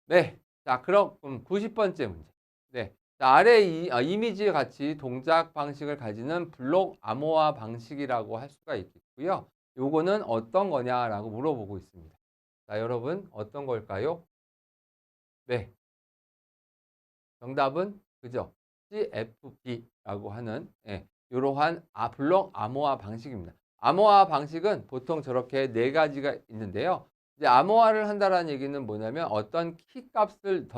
Speaker 1: 네. 자, 그럼 90번째 문제. 네. 자, 아래 이미지와 같이 동작 방식을 가지는 블록 암호화 방식이라고 할 수가 있겠고요. 요거는 어떤 거냐라고 물어보고 있습니다. 자, 여러분 어떤 걸까요? 네. 정답은 그죠? CFB라고 하는 이러한 블록 암호화 방식입니다. 암호화 방식은 보통 저렇게 네 가지가 있는데요. 이제 암호화를 한다라는 얘기는 뭐냐면 어떤 키 값을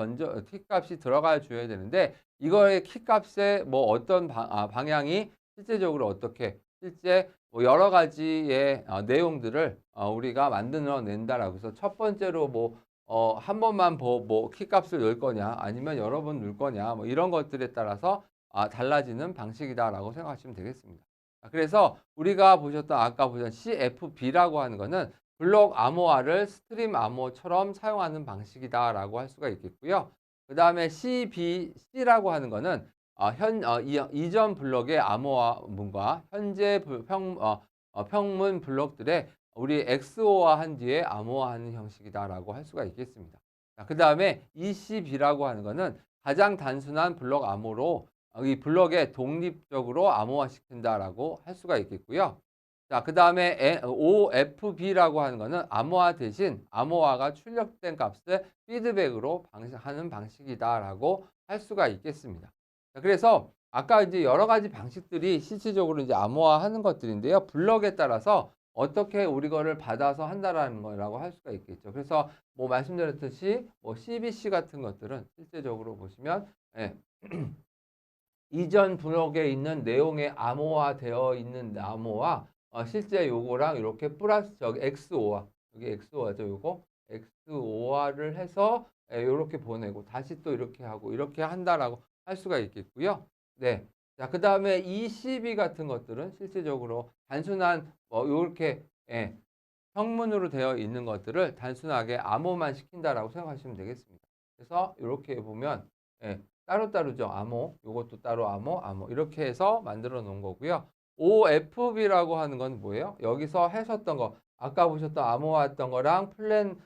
Speaker 1: 키 값이 들어가 줘야 되는데 이거의 키 값에 뭐 어떤 방향이 실제적으로 어떻게 실제 뭐 여러 가지의 내용들을 우리가 만들어낸다라고 해서 첫 번째로 뭐 한 번만 뭐 키값을 넣을 거냐 아니면 여러 번 넣을 거냐 뭐 이런 것들에 따라서 달라지는 방식이다라고 생각하시면 되겠습니다. 그래서 우리가 보셨던 아까 보셨던 CFB라고 하는 거는 블록 암호화를 스트림 암호처럼 사용하는 방식이다라고 할 수가 있겠고요. 그 다음에 CBC라고 하는 거는 이전 블록의 암호화문과 현재 평문 블록들의 우리 XO화한 뒤에 암호화하는 형식이다라고 할 수가 있겠습니다. 그 다음에 ECB라고 하는 것은 가장 단순한 블록 암호로 이 블록에 독립적으로 암호화시킨다라고 할 수가 있겠고요. 자, 그 다음에 OFB라고 하는 것은 암호화 대신 암호화가 출력된 값을 피드백으로 하는 방식이다라고 할 수가 있겠습니다. 자, 그래서 아까 이제 여러 가지 방식들이 실질적으로 이제 암호화하는 것들인데요. 블럭에 따라서 어떻게 우리 거를 받아서 한다라는 거라고 할 수가 있겠죠. 그래서 뭐 말씀드렸듯이 뭐 CBC 같은 것들은 실제적으로 보시면 이전 블록에 있는 내용에 암호화되어 있는 암호화 실제 요거랑 이렇게 플러스 저기 XO화 여기 XO화죠. 요거 XO화를 해서 이렇게 보내고 다시 또 이렇게 하고 이렇게 한다라고 할 수가 있겠고요. 네. 자, 그다음에 ECB 같은 것들은 실질적으로 단순한 뭐 요렇게 성문으로 되어 있는 것들을 단순하게 암호만 시킨다라고 생각하시면 되겠습니다. 그래서 이렇게 보면 예, 따로따로죠. 암호, 요것도 따로 암호, 암호 이렇게 해서 만들어 놓은 거고요. OFB라고 하는 건 뭐예요? 여기서 했었던 거, 아까 보셨던 암호화했던 거랑 플랜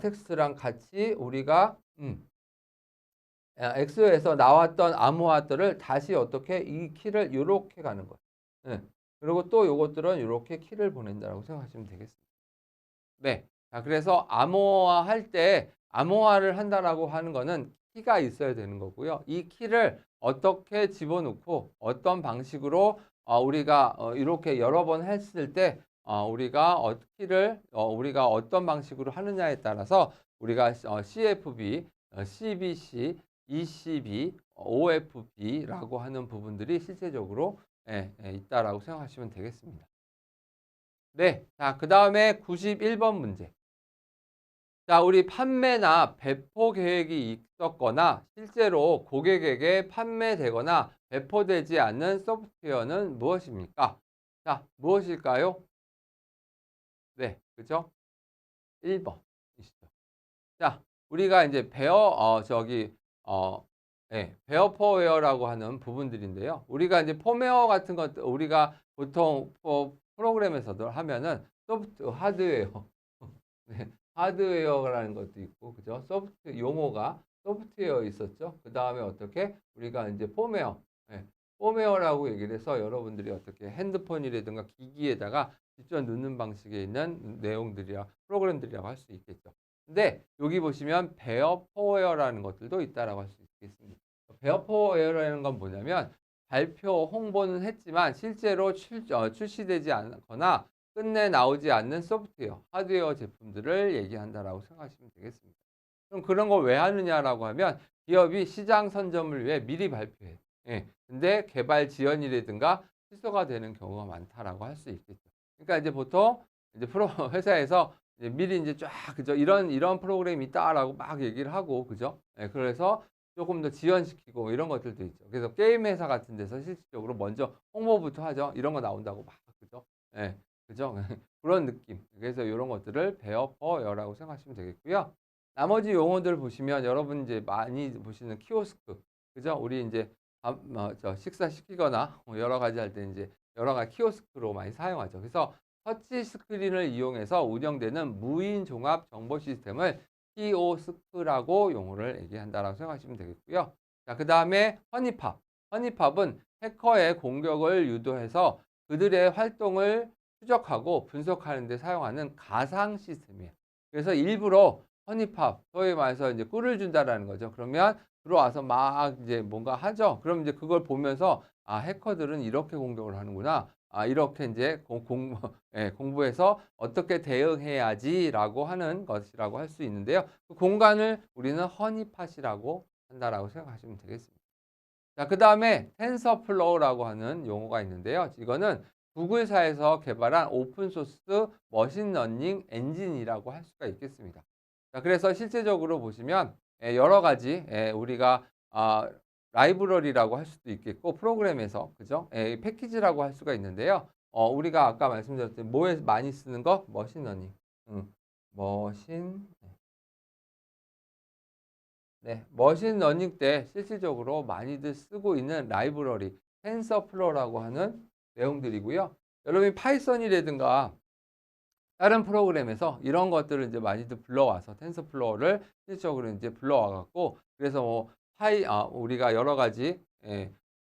Speaker 1: 텍스트랑 같이 우리가 엑소에서 나왔던 암호화들을 다시 어떻게 이 키를 요렇게 가는 거예요. 네. 그리고 또 요것들은 요렇게 키를 보낸다라고 생각하시면 되겠습니다. 네. 자, 그래서 암호화 할 때 암호화를 한다라고 하는 거는 키가 있어야 되는 거고요. 이 키를 어떻게 집어넣고 어떤 방식으로 우리가 이렇게 여러 번 했을 때 우리가 키를 우리가 어떤 방식으로 하느냐에 따라서 우리가 CFB, CBC, ECB, OFB라고 하는 부분들이 실제적으로 있다라고 생각하시면 되겠습니다. 네. 자, 그다음에 91번 문제. 자, 우리 판매나 배포 계획이 있었거나 실제로 고객에게 판매되거나 배포되지 않는 소프트웨어는 무엇입니까? 자, 무엇일까요? 네. 그죠? 1번이시죠. 자, 우리가 이제 베어퍼웨어라고 하는 부분들인데요. 우리가 이제 펌웨어 같은 것 우리가 보통 프로그램에서도 하면은 하드웨어 네, 하드웨어라는 것도 있고, 그죠? 용어가 소프트웨어 있었죠. 그 다음에 어떻게 우리가 이제 펌웨어, 펌웨어라고 얘기를 해서 여러분들이 어떻게 핸드폰이라든가 기기에다가 직접 넣는 방식에 있는 내용들이야 프로그램들이라고 할 수 있겠죠. 근데 여기 보시면 베어퍼웨어라는 것들도 있다라고 할 수 있겠습니다. 베어퍼웨어라는 건 뭐냐면 발표 홍보는 했지만 실제로 출시되지 않거나 끝내 나오지 않는 소프트웨어, 하드웨어 제품들을 얘기한다라고 생각하시면 되겠습니다. 그럼 그런 걸 왜 하느냐라고 하면 기업이 시장 선점을 위해 미리 발표해. 예. 근데 개발 지연이라든가 취소가 되는 경우가 많다라고 할 수 있겠죠. 그러니까 이제 보통 이제 회사에서 이제 미리 이제 쫙 그죠? 이런 프로그램이 있다라고 막 얘기를 하고 그죠? 예. 그래서 조금 더 지연시키고 이런 것들도 있죠. 그래서 게임 회사 같은 데서 실질적으로 먼저 홍보부터 하죠. 이런 거 나온다고 막 그죠? 예. 그죠? 그런 느낌. 그래서 이런 것들을 베어퍼웨어라고 생각하시면 되겠고요. 나머지 용어들 보시면 여러분 이제 많이 보시는 키오스크, 그죠? 우리 이제 식사 시키거나 여러 가지 할 때 이제 여러 가지 키오스크로 많이 사용하죠. 그래서 터치 스크린을 이용해서 운영되는 무인 종합 정보 시스템을 키오스크라고 용어를 얘기한다라고 생각하시면 되겠고요. 자, 그 다음에 허니팝. 허니팝은 해커의 공격을 유도해서 그들의 활동을 추적하고 분석하는 데 사용하는 가상 시스템이에요. 그래서 일부러 허니팝, 소위 말해서 이제 꿀을 준다라는 거죠. 그러면 들어와서 막 이제 뭔가 하죠. 그럼 이제 그걸 보면서 아, 해커들은 이렇게 공격을 하는구나. 아, 이렇게 이제 공부해서 어떻게 대응해야지라고 하는 것이라고 할 수 있는데요. 그 공간을 우리는 허니팟이라고 한다라고 생각하시면 되겠습니다. 자, 그다음에 텐서플로우라고 하는 용어가 있는데요. 이거는 구글사에서 개발한 오픈소스 머신러닝 엔진이라고 할 수가 있겠습니다. 자, 그래서 실제적으로 보시면 여러 가지 우리가 라이브러리라고 할 수도 있겠고 프로그램에서 그죠? 패키지라고 할 수가 있는데요. 우리가 아까 말씀드렸던 뭐에 많이 쓰는 거? 머신러닝. 머신 네, 머신러닝 때 실질적으로 많이들 쓰고 있는 라이브러리 텐서플로우라고 하는 내용들이고요. 여러분이 파이썬이라든가 다른 프로그램에서 이런 것들을 이제 많이들 불러와서 텐서플로우를 실질적으로 이제 불러와 갖고 그래서 뭐 우리가 여러 가지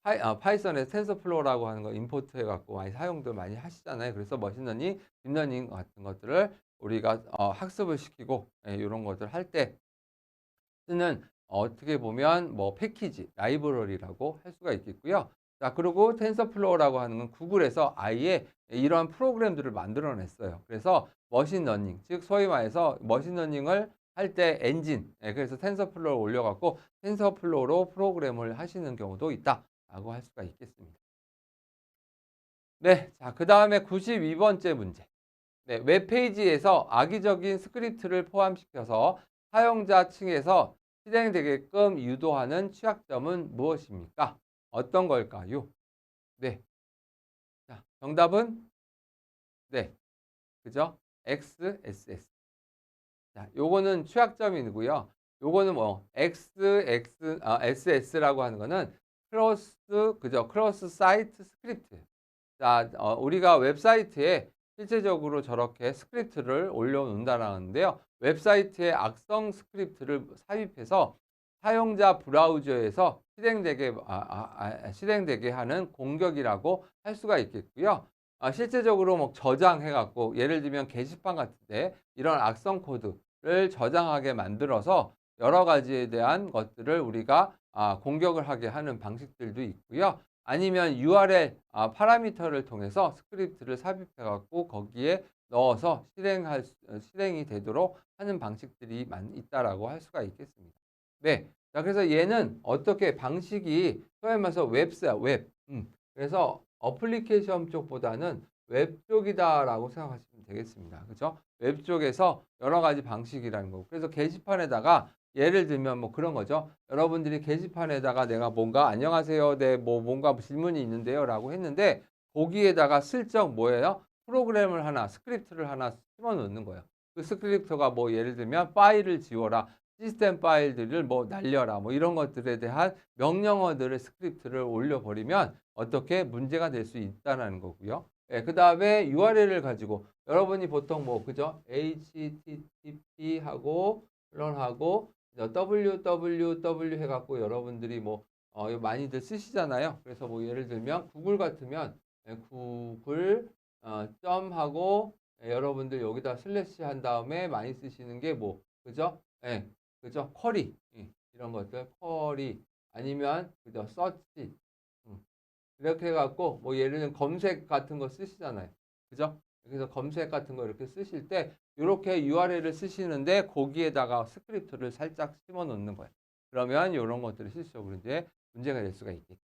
Speaker 1: 파이썬에 텐서플로우라고 하는 거 임포트 해 갖고 많이 사용들 많이 하시잖아요. 그래서 머신러닝, 딥러닝 같은 것들을 우리가 학습을 시키고 이런 것들 할 때 쓰는 어떻게 보면 뭐 패키지, 라이브러리라고 할 수가 있겠고요. 자, 그리고 텐서플로우라고 하는 건 구글에서 아예 이러한 프로그램들을 만들어냈어요. 그래서 머신러닝, 즉 소위 말해서 머신러닝을 할 때 엔진, 그래서 텐서플로우를 올려갖고 텐서플로우로 프로그램을 하시는 경우도 있다라고 할 수가 있겠습니다. 네, 자, 그 다음에 92번째 문제. 네, 웹페이지에서 악의적인 스크립트를 포함시켜서 사용자 층에서 실행되게끔 유도하는 취약점은 무엇입니까? 어떤 걸까요? 네. 자, 정답은 네. 그죠? XSS. 자, 요거는 취약점이고요. 요거는 뭐 SS라고 하는 거는 크로스 사이트 스크립트. 자, 우리가 웹사이트에 실제적으로 저렇게 스크립트를 올려놓는다라는데요. 웹사이트에 악성 스크립트를 삽입해서 사용자 브라우저에서 실행되게 하는 공격이라고 할 수가 있겠고요. 실제적으로 뭐 저장해갖고 예를 들면 게시판 같은데 이런 악성 코드를 저장하게 만들어서 여러 가지에 대한 것들을 우리가 공격을 하게 하는 방식들도 있고요. 아니면 URL 파라미터를 통해서 스크립트를 삽입해 갖고 거기에 넣어서 실행이 되도록 하는 방식들이 있다라고 할 수가 있겠습니다. 네. 자, 그래서 얘는 어떻게 방식이 소위 말해서 웹. 그래서 어플리케이션 쪽보다는 웹 쪽이다라고 생각하시면 되겠습니다. 그죠? 웹 쪽에서 여러 가지 방식이라는 거고. 그래서 게시판에다가 예를 들면 뭐 그런 거죠. 여러분들이 게시판에다가 내가 뭔가 안녕하세요. 네, 뭐 뭔가 질문이 있는데요라고 했는데 거기에다가 슬쩍 뭐예요? 프로그램을 하나, 스크립트를 하나 심어 놓는 거예요. 그 스크립트가 뭐 예를 들면 파일을 지워라, 시스템 파일들을 뭐 날려라, 뭐 이런 것들에 대한 명령어들을 스크립트를 올려버리면 어떻게 문제가 될 수 있다는 거고요. 예, 그 다음에 URL을 가지고 여러분이 보통 뭐 그죠? HTTP 하고 하고 www 해갖고 여러분들이 뭐 많이들 쓰시잖아요. 그래서 뭐 예를 들면 구글 같으면 구글 점 하고 여러분들 여기다 슬래시 한 다음에 많이 쓰시는 게 뭐 그죠? 예, 그죠? 쿼리 이런 것들 쿼리 아니면 그죠? 서치 이렇게 해갖고 뭐 예를 들면 검색 같은 거 쓰시잖아요. 그죠? 그래서 검색 같은 거 이렇게 쓰실 때 이렇게 URL을 쓰시는데 거기에다가 스크립트를 살짝 심어 놓는 거예요. 그러면 이런 것들이 실질적으로 이제 문제가 될 수가 있겠죠.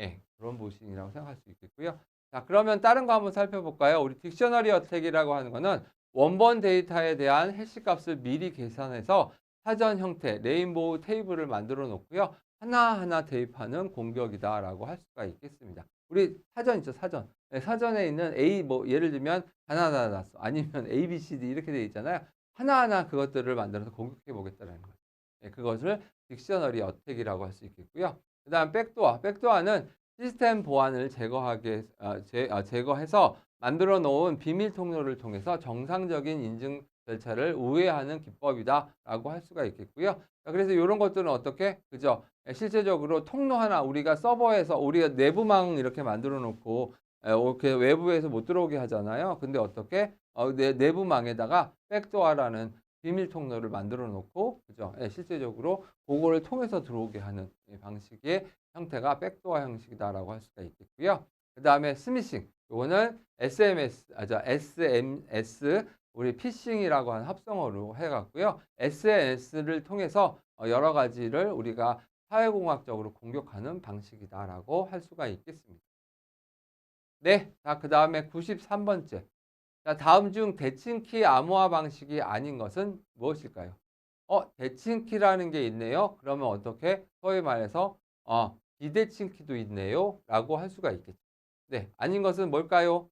Speaker 1: 예, 그런 모신이라고 생각할 수 있겠고요. 자, 그러면 다른 거 한번 살펴볼까요? 우리 딕셔너리 어택이라고 하는 거는 원본 데이터에 대한 해시 값을 미리 계산해서 사전 형태, 레인보우 테이블을 만들어 놓고요. 하나하나 대입하는 공격이다라고 할 수가 있겠습니다. 우리 사전 있죠, 사전. 네, 사전에 있는 A 뭐 예를 들면 가나다 났어. 아니면 A, B, C, D 이렇게 돼 있잖아요. 하나하나 그것들을 만들어서 공격해 보겠다는 거죠. 네, 그것을 딕셔너리 어택이라고 할 수 있겠고요. 그다음 백도어. 백도어는 시스템 보안을 제거해서 만들어 놓은 비밀 통로를 통해서 정상적인 인증 절차를 우회하는 기법이다라고 할 수가 있겠고요. 그래서 이런 것들은 어떻게 그죠? 실제적으로 통로 하나 우리가 서버에서 우리가 내부망 이렇게 만들어 놓고 이렇게 외부에서 못 들어오게 하잖아요. 근데 어떻게 내부망에다가 백도어라는 비밀 통로를 만들어 놓고 그죠? 실제적으로 그거를 통해서 들어오게 하는 방식의 형태가 백도어 형식이다라고 할 수가 있겠고요. 그 다음에 스미싱. 이거는 SMS 우리 피싱이라고 하는 합성어로 해갖고요. SNS를 통해서 여러 가지를 우리가 사회공학적으로 공격하는 방식이다라고 할 수가 있겠습니다. 네, 자, 그 다음에 93번째. 자, 다음 중 대칭키 암호화 방식이 아닌 것은 무엇일까요? 대칭키라는 게 있네요. 그러면 어떻게? 소위 말해서 비대칭키도 있네요. 라고 할 수가 있겠죠. 네, 아닌 것은 뭘까요?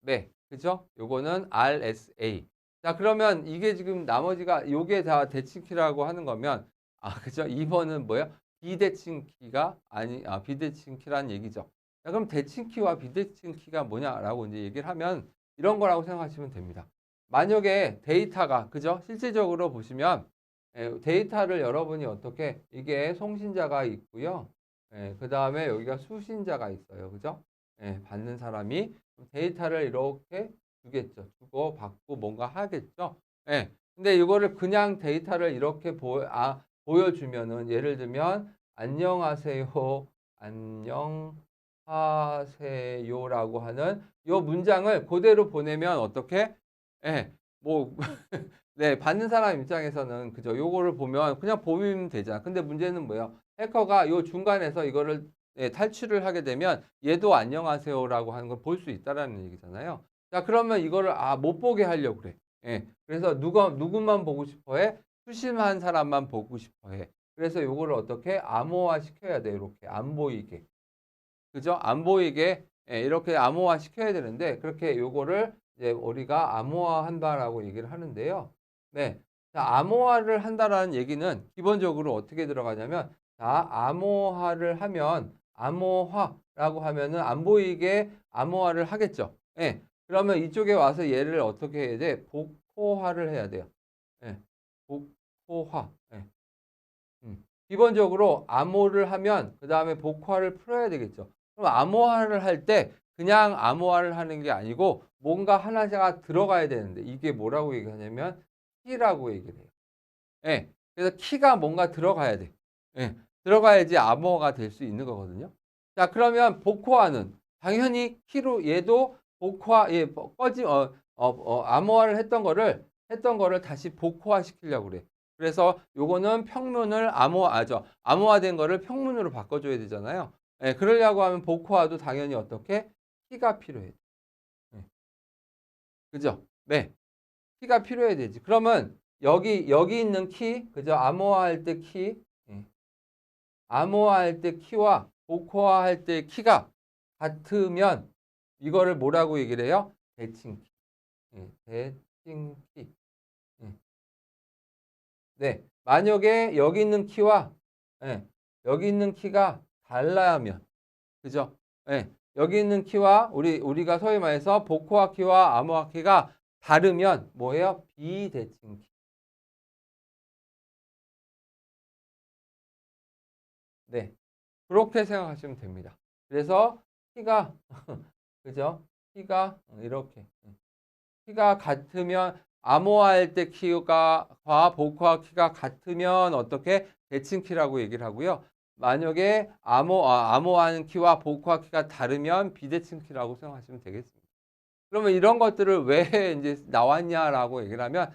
Speaker 1: 네, 그죠? 요거는 RSA. 자, 그러면 이게 지금 나머지가 요게 다 대칭키라고 하는 거면 그죠? 2번은 뭐예요? 비대칭키가 비대칭키란 얘기죠. 자, 그럼 대칭키와 비대칭키가 뭐냐라고 이제 얘기를 하면 이런 거라고 생각하시면 됩니다. 만약에 데이터가 그죠? 실질적으로 보시면 데이터를 여러분이 어떻게 이게 송신자가 있고요. 그 다음에 여기가 수신자가 있어요. 그죠? 받는 사람이 데이터를 이렇게 주겠죠. 주고 받고 뭔가 하겠죠. 근데 이거를 그냥 데이터를 이렇게 보여주면은 예를 들면 안녕하세요. 안녕하세요라고 하는 이 문장을 그대로 보내면 어떻게? 뭐 네, 받는 사람 입장에서는 그죠. 요거를 보면 그냥 보면 되잖아. 근데 문제는 뭐예요? 해커가 요 중간에서 이거를 탈출을 하게 되면 얘도 안녕하세요라고 하는 걸 볼 수 있다라는 얘기잖아요. 자, 그러면 이거를 못 보게 하려고 그래. 그래서 누구만 보고 싶어 해? 수심한 사람만 보고 싶어 해. 그래서 요거를 어떻게 암호화 시켜야 돼. 이렇게 안 보이게. 그죠? 안 보이게 이렇게 암호화 시켜야 되는데 그렇게 요거를 이제 우리가 암호화한다라고 얘기를 하는데요. 네. 자, 암호화를 한다라는 얘기는 기본적으로 어떻게 들어가냐면, 자, 암호화를 하면, 암호화라고 하면은 안 보이게 암호화를 하겠죠. 예. 그러면 이쪽에 와서 얘를 어떻게 해야 돼? 복호화를 해야 돼요. 예. 복호화. 예. 기본적으로 암호를 하면 그 다음에 복화를 풀어야 되겠죠. 그럼 암호화를 할 때 그냥 암호화를 하는 게 아니고 뭔가 하나가 들어가야 되는데 이게 뭐라고 얘기하냐면 키라고 얘기를 해요. 예. 그래서 키가 뭔가 들어가야 돼. 예. 들어가야지 암호화가 될 수 있는 거거든요. 자, 그러면 복화는 당연히 키로 얘도 복화 예, 암호화를 했던 거를 다시 복화화 시키려고 그래. 그래서 요거는 평문을 암호화된 거를 평문으로 바꿔줘야 되잖아요. 예, 그러려고 하면 복화도 당연히 어떻게 키가 필요해. 예, 그죠? 네, 키가 필요해야 되지. 그러면 여기 있는 키, 그죠? 암호화할 때 키, 예, 암호화할 때 키와 복화할 때 키가 같으면 이거를 뭐라고 얘기를 해요? 대칭키. 예, 대칭키. 예. 네, 만약에 여기 있는 키와 예, 여기 있는 키가 달라면 그죠? 예, 여기 있는 키와 우리가 소위 말해서 복호화 키와 암호화 키가 다르면 뭐예요? 비대칭키. 네, 그렇게 생각하시면 됩니다. 그래서 키가 그죠? 키가 이렇게 키가 같으면 암호화할 때 키가 과 복호화 키가 같으면 어떻게 대칭키라고 얘기를 하고요. 만약에 암호화하는 키와 복호화 키가 다르면 비대칭키라고 생각하시면 되겠습니다. 그러면 이런 것들을 왜 이제 나왔냐라고 얘기를 하면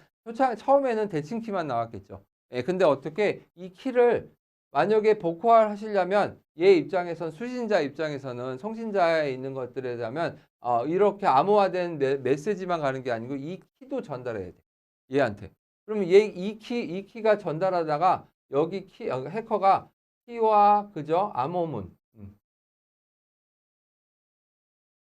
Speaker 1: 처음에는 대칭키만 나왔겠죠. 예, 근데 어떻게 이 키를 만약에 복호화를 하시려면 얘 입장에선 수신자 입장에서는 송신자에 있는 것들에 대하면 이렇게 암호화된 메시지만 가는 게 아니고 이 키도 전달해야 돼. 얘한테. 그러면 이 키가 전달하다가 여기 해커가 키와 그죠? 암호문.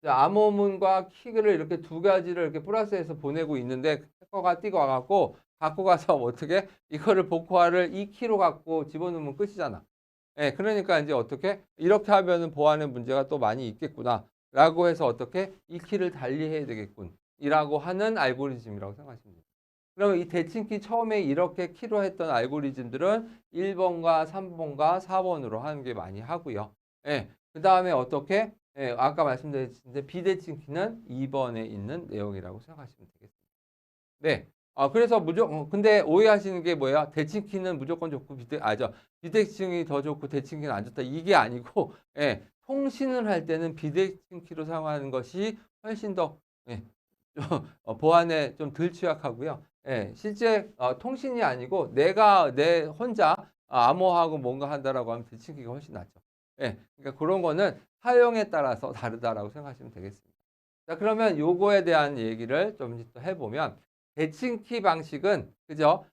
Speaker 1: 자, 암호문과 키를 이렇게 두 가지를 이렇게 플러스해서 보내고 있는데 해커가 뛰고 와갖고 갖고 가서 어떻게 이거를 복호화를 이 키로 갖고 집어넣으면 끝이잖아. 예, 그러니까 이제 어떻게 이렇게 하면은 보안에 문제가 또 많이 있겠구나. 라고 해서 어떻게 이 키를 달리해야 되겠군. 이라고 하는 알고리즘이라고 생각하시면 됩니다. 그러면 이 대칭키 처음에 이렇게 키로 했던 알고리즘들은 1번과 3번과 4번으로 하는 게 많이 하고요. 예, 그 다음에 어떻게 예, 아까 말씀드렸는데 비대칭키는 2번에 있는 내용이라고 생각하시면 되겠습니다. 네. 그래서 근데 오해하시는 게 뭐예요? 대칭키는 무조건 좋고 비대칭이 더 좋고 대칭키는 안 좋다. 이게 아니고, 예, 통신을 할 때는 비대칭키로 사용하는 것이 훨씬 더, 예, 보안에 좀 덜 취약하고요. 예, 실제 통신이 아니고 내 혼자 암호하고 뭔가 한다라고 하면 대칭키가 훨씬 낫죠. 예, 그러니까 그런 거는 사용에 따라서 다르다라고 생각하시면 되겠습니다. 자, 그러면 요거에 대한 얘기를 좀 더 해보면 대칭키 방식은 그죠?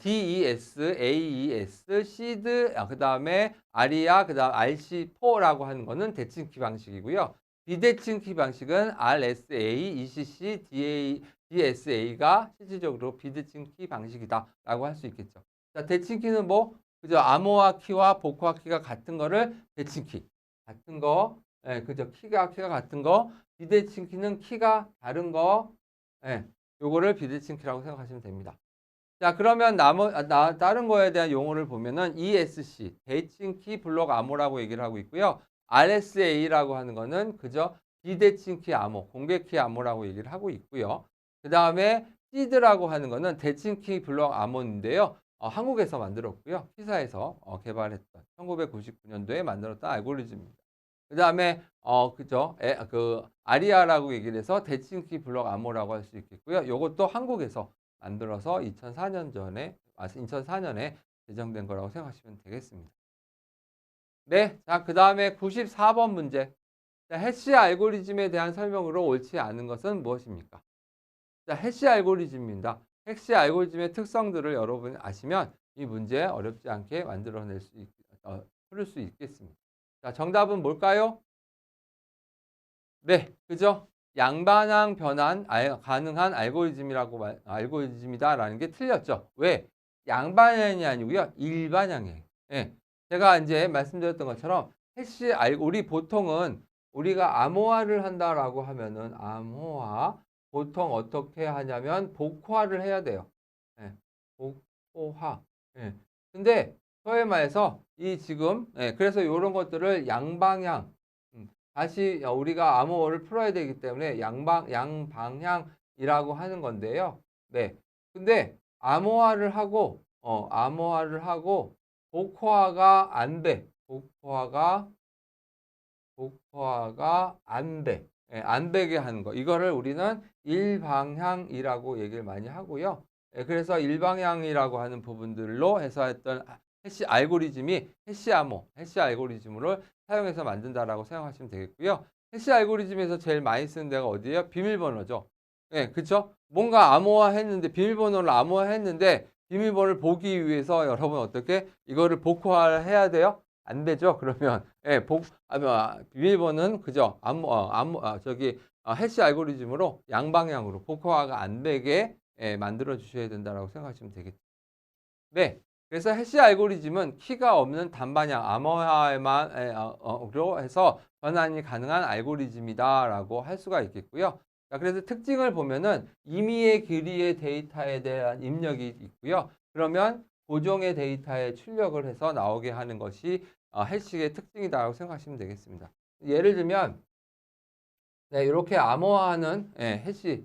Speaker 1: DES, AES, 시드, 그다음에 아리아, 그다음 RC4라고 하는 거는 대칭키 방식이고요. 비대칭키 방식은 RSA, ECC, DSA가 실질적으로 비대칭키 방식이다라고 할 수 있겠죠. 자, 대칭키는 뭐 그죠? 암호화 키와 복호화 키가 같은 거를 대칭키. 같은 거, 예, 그죠? 키가 같은 거. 비대칭키는 키가 다른 거, 예, 요거를 비대칭키라고 생각하시면 됩니다. 자, 그러면 다른 거에 대한 용어를 보면은 ESC, 대칭키 블록 암호라고 얘기를 하고 있고요. RSA라고 하는 거는 그저 비대칭키 암호, 공개키 암호라고 얘기를 하고 있고요. 그 다음에 시드라고 하는 거는 대칭키 블록 암호인데요. 한국에서 만들었고요. 피사에서 개발했던 1999년도에 만들었던 알고리즘입니다. 그 다음에 그죠? 아리아라고 얘기를 해서 대칭키 블록 암호라고 할 수 있겠고요. 이것도 한국에서 만들어서 2004년에 제정된 거라고 생각하시면 되겠습니다. 네, 자, 그 다음에 94번 문제. 자, 해시 알고리즘에 대한 설명으로 옳지 않은 것은 무엇입니까? 자, 해시 알고리즘입니다. 해시 알고리즘의 특성들을 여러분이 아시면 이 문제 어렵지 않게 풀을 수 있겠습니다. 자, 정답은 뭘까요? 네, 그죠? 양방향 변환 가능한 알고리즘이다라는 게 틀렸죠. 왜? 양방향이 아니고요. 일반향이에요. 예. 제가 이제 말씀드렸던 것처럼 우리 보통은 우리가 암호화를 한다라고 하면은 암호화 보통 어떻게 하냐면 복호화를 해야 돼요. 예. 복호화. 예. 근데 소위 말해서 이 지금 그래서 이런 것들을 양방향 다시 우리가 암호를 풀어야 되기 때문에 양방향이라고 하는 건데요. 네. 근데 암호화를 하고 복호화가 안 돼. 복호화가 안 돼. 예, 안 되게 하는 거. 이거를 우리는 일방향이라고 얘기를 많이 하고요. 예, 그래서 일방향이라고 하는 부분들로 해서 했던 해시 알고리즘을 사용해서 만든다라고 생각하시면 되겠고요. 해시 알고리즘에서 제일 많이 쓰는 데가 어디예요? 비밀번호죠. 예, 그쵸? 뭔가 암호화했는데, 비밀번호를 암호화했는데, 비밀번호를 보기 위해서 여러분 어떻게 이거를 복호화를 해야 돼요? 안 되죠? 그러면, 예, 비밀번호는 그죠? 해시 알고리즘으로 양방향으로 복호화가 안 되게 만들어 주셔야 된다고 생각하시면 되겠죠. 네. 그래서 해시 알고리즘은 키가 없는 단방향 암호화로 해서 변환이 가능한 알고리즘이다라고 할 수가 있겠고요. 자, 그래서 특징을 보면은 임의의 길이의 데이터에 대한 입력이 있고요. 그러면 고정의 데이터에 출력을 해서 나오게 하는 것이 해시의 특징이다라고 생각하시면 되겠습니다. 예를 들면 네, 이렇게 암호화하는 해시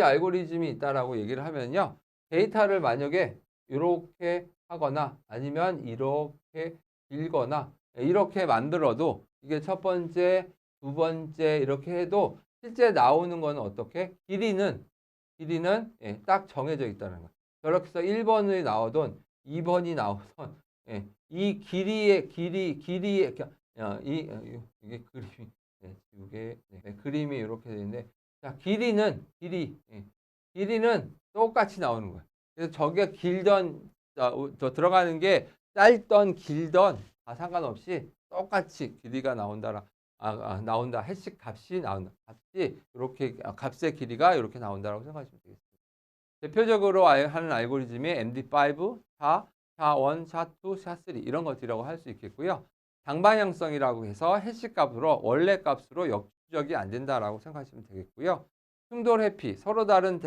Speaker 1: 알고리즘이 있다라고 얘기를 하면요. 데이터를 만약에 이렇게 하거나 아니면 이렇게 길거나 이렇게 만들어도 이게 첫 번째, 두 번째 이렇게 해도 실제 나오는 거는 어떻게? 길이는 딱 정해져 있다는 거예요. 저렇게 해서 1번이 나오던 2번이 나오던 이 길이의 이게 그림이 그림이 이렇게 되는데 자, 길이는 똑같이 나오는 거예요. 그래서 저게 길던, 저 들어가는 게 짧던, 길던 다 상관없이 똑같이 길이가 나온다. 해시 값이 나온다. 값의 길이가 이렇게 나온다라고 생각하시면 되겠습니다. 대표적으로 하는 알고리즘이 MD5, 샤1, 샤2, 샤3 이런 것들이라고 할 수 있겠고요. 장방향성이라고 해서 해시 값으로 원래 값으로 역추적이 안 된다라고 생각하시면 되겠고요. 충돌 회피, 서로 다른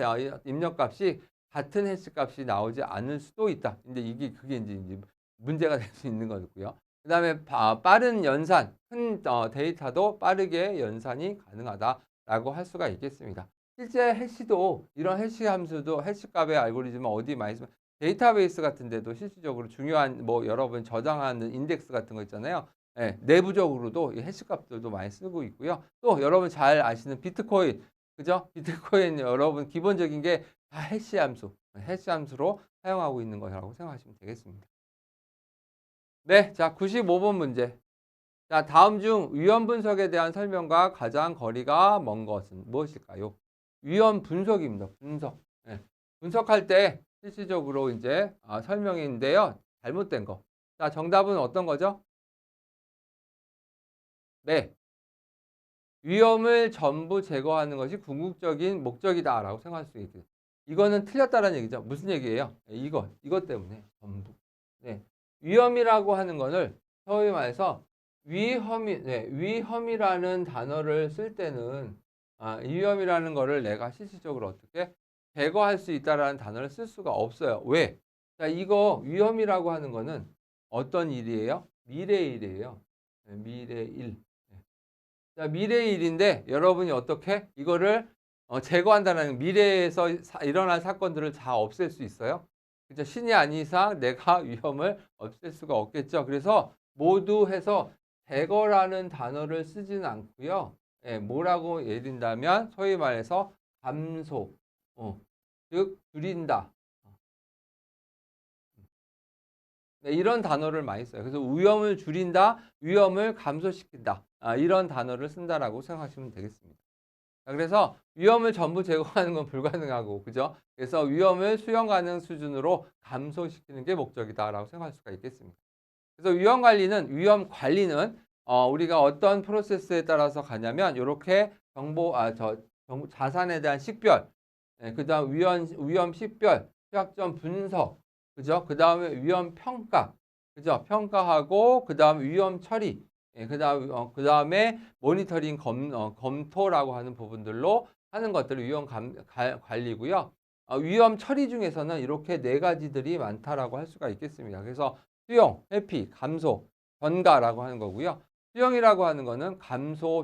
Speaker 1: 입력값이 같은 해시 값이 나오지 않을 수도 있다. 근데 그게 이제 문제가 될 수 있는 거고요. 그 다음에 빠른 연산, 큰 데이터도 빠르게 연산이 가능하다라고 할 수가 있겠습니다. 실제 해시도 이런 해시 함수도 해시 값의 알고리즘은 어디 많이 쓰면 데이터베이스 같은 데도 실질적으로 중요한 여러분 저장하는 인덱스 같은 거 있잖아요. 내부적으로도 이 해시 값들도 많이 쓰고 있고요. 또 여러분 잘 아시는 비트코인 그죠? 비트코인 여러분 기본적인 게 다 해시 함수로 사용하고 있는 거라고 생각하시면 되겠습니다. 네, 자 95번 문제. 자, 다음 중 위험 분석에 대한 설명과 가장 거리가 먼 것은 무엇일까요? 위험 분석입니다. 분석. 분석할 때 실질적으로 이제 설명인데요. 잘못된 거. 자, 정답은 어떤 거죠? 네. 위험을 전부 제거하는 것이 궁극적인 목적이다라고 생각할 수 있겠죠. 이거는 틀렸다는 얘기죠. 무슨 얘기예요? 이것 때문에 전부. 네. 위험이라고 하는 것을 소위 말해서 위험이라는 단어를 쓸 때는 위험이라는 거를 내가 실질적으로 어떻게 제거할 수 있다라는 단어를 쓸 수가 없어요. 왜? 자, 이거 위험이라고 하는 거는 어떤 일이에요? 미래의 일이에요. 미래의 일. 자, 미래의 일인데 여러분이 어떻게 이거를 제거한다는 미래에서 일어날 사건들을 다 없앨 수 있어요? 그죠? 신이 아닌 이상 내가 위험을 없앨 수가 없겠죠. 그래서 모두 해서 제거라는 단어를 쓰지는 않고요. 뭐라고 예를 든다면 소위 말해서 감소, 즉 줄인다. 네, 이런 단어를 많이 써요. 그래서 위험을 줄인다, 위험을 감소시킨다. 이런 단어를 쓴다라고 생각하시면 되겠습니다. 자, 그래서 위험을 전부 제거하는 건 불가능하고, 그죠? 그래서 위험을 수용 가능 수준으로 감소시키는 게 목적이다라고 생각할 수가 있겠습니다. 그래서 위험 관리는 우리가 어떤 프로세스에 따라서 가냐면 요렇게 자산에 대한 식별, 예, 그다음 위험 식별, 취약점 분석, 그죠? 그다음에 위험 평가, 그죠? 평가하고 그다음 위험 처리, 예, 그다음에 모니터링 검토라고 하는 부분들로 하는 것들을 관리고요. 위험 처리 중에서는 이렇게 네 가지들이 많다라고 할 수가 있겠습니다. 그래서 수용, 회피, 감소, 전가라고 하는 거고요. 수용이라고 하는 거는 감수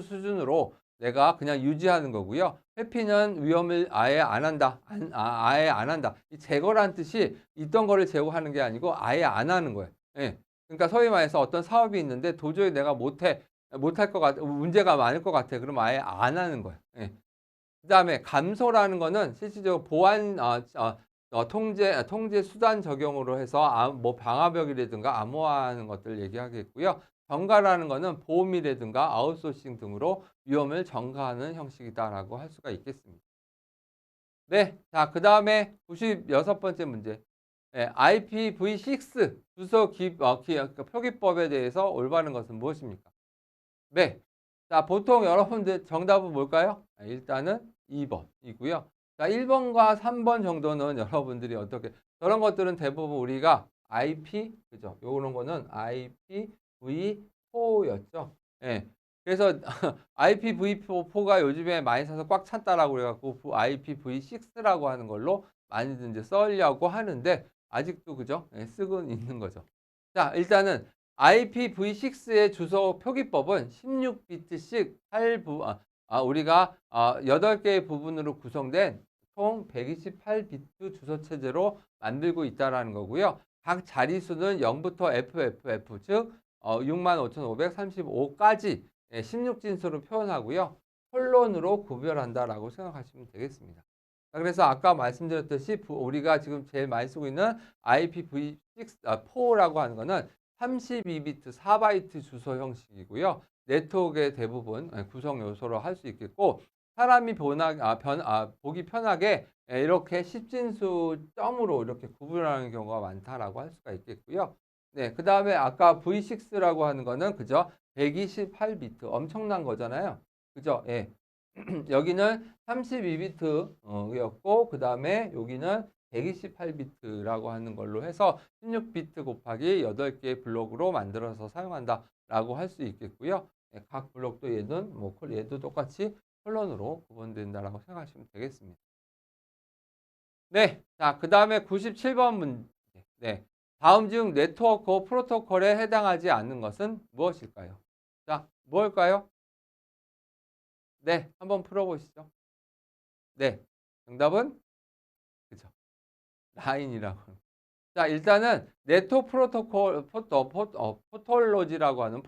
Speaker 1: 수준으로 내가 그냥 유지하는 거고요. 회피는 위험을 아예 안 한다. 아예 안 한다. 이 제거란 뜻이 있던 거를 제거하는 게 아니고 아예 안 하는 거예요. 예. 그러니까 소위 말해서 어떤 사업이 있는데 도저히 내가 못할 것 같아. 문제가 많을 것 같아. 그럼 아예 안 하는 거예요. 예. 그다음에 감소라는 거는 실질적으로 통제 수단 적용으로 해서 뭐 방화벽이라든가 암호화하는 것들을 얘기하겠고요. 전가라는 거는 보험이라든가 아웃소싱 등으로 위험을 전가하는 형식이다라고 할 수가 있겠습니다. 네, 자, 그다음에 96번째 문제. 예, IPv6 주소 표기법에 대해서 올바른 것은 무엇입니까? 네. 자, 보통 여러분들 정답은 뭘까요? 일단은 2번이고요. 자, 1번과 3번 정도는 여러분들이 어떻게 저런 것들은 대부분 우리가 IP 그죠? 요런 거는 IPv4였죠. 예. 그래서 IPv4가 요즘에 많이 사서 꽉 찼다라고 그래 갖고 IPv6라고 하는 걸로 많이들 이제 쓰려고 하는데 아직도 그죠? 예, 쓰고는 있는 거죠. 자, 일단은 IPv6의 주소 표기법은 16비트씩 우리가 8개의 부분으로 구성된 총 128비트 주소 체제로 만들고 있다라는 거고요. 각 자리수는 0부터 FFF 즉 65,535까지 16진수로 표현하고 콜론으로 구별한다라고 생각하시면 되겠습니다. 그래서 아까 말씀드렸듯이 우리가 지금 제일 많이 쓰고 있는 IPv4라고 하는 거는 32비트 4바이트 주소 형식이고요. 네트워크의 대부분 구성 요소로 할 수 있겠고 사람이 보기 편하게 이렇게 10진수 점으로 이렇게 구분하는 경우가 많다라고 할 수가 있겠고요. 네, 그다음에 아까 V6라고 하는 거는 그죠? 128비트 엄청난 거잖아요. 그죠? 예. 여기는 32비트였고 그다음에 여기는 128비트라고 하는 걸로 해서 16비트 곱하기 8개의 블록으로 만들어서 사용한다라고 할 수 있겠고요. 예, 각 블록도 얘도 똑같이 콜론으로 구분된다라고 생각하시면 되겠습니다. 네, 자, 그다음에 97번 문제. 네. 다음 중 네트워크 프로토콜에 해당하지 않는 것은 무엇일까요? 자, 무엇일까요? 네, 한번 풀어보시죠. 네, 정답은 그죠. 라인이라고. 자, 일단은 네트워크 포톨로지라고 하는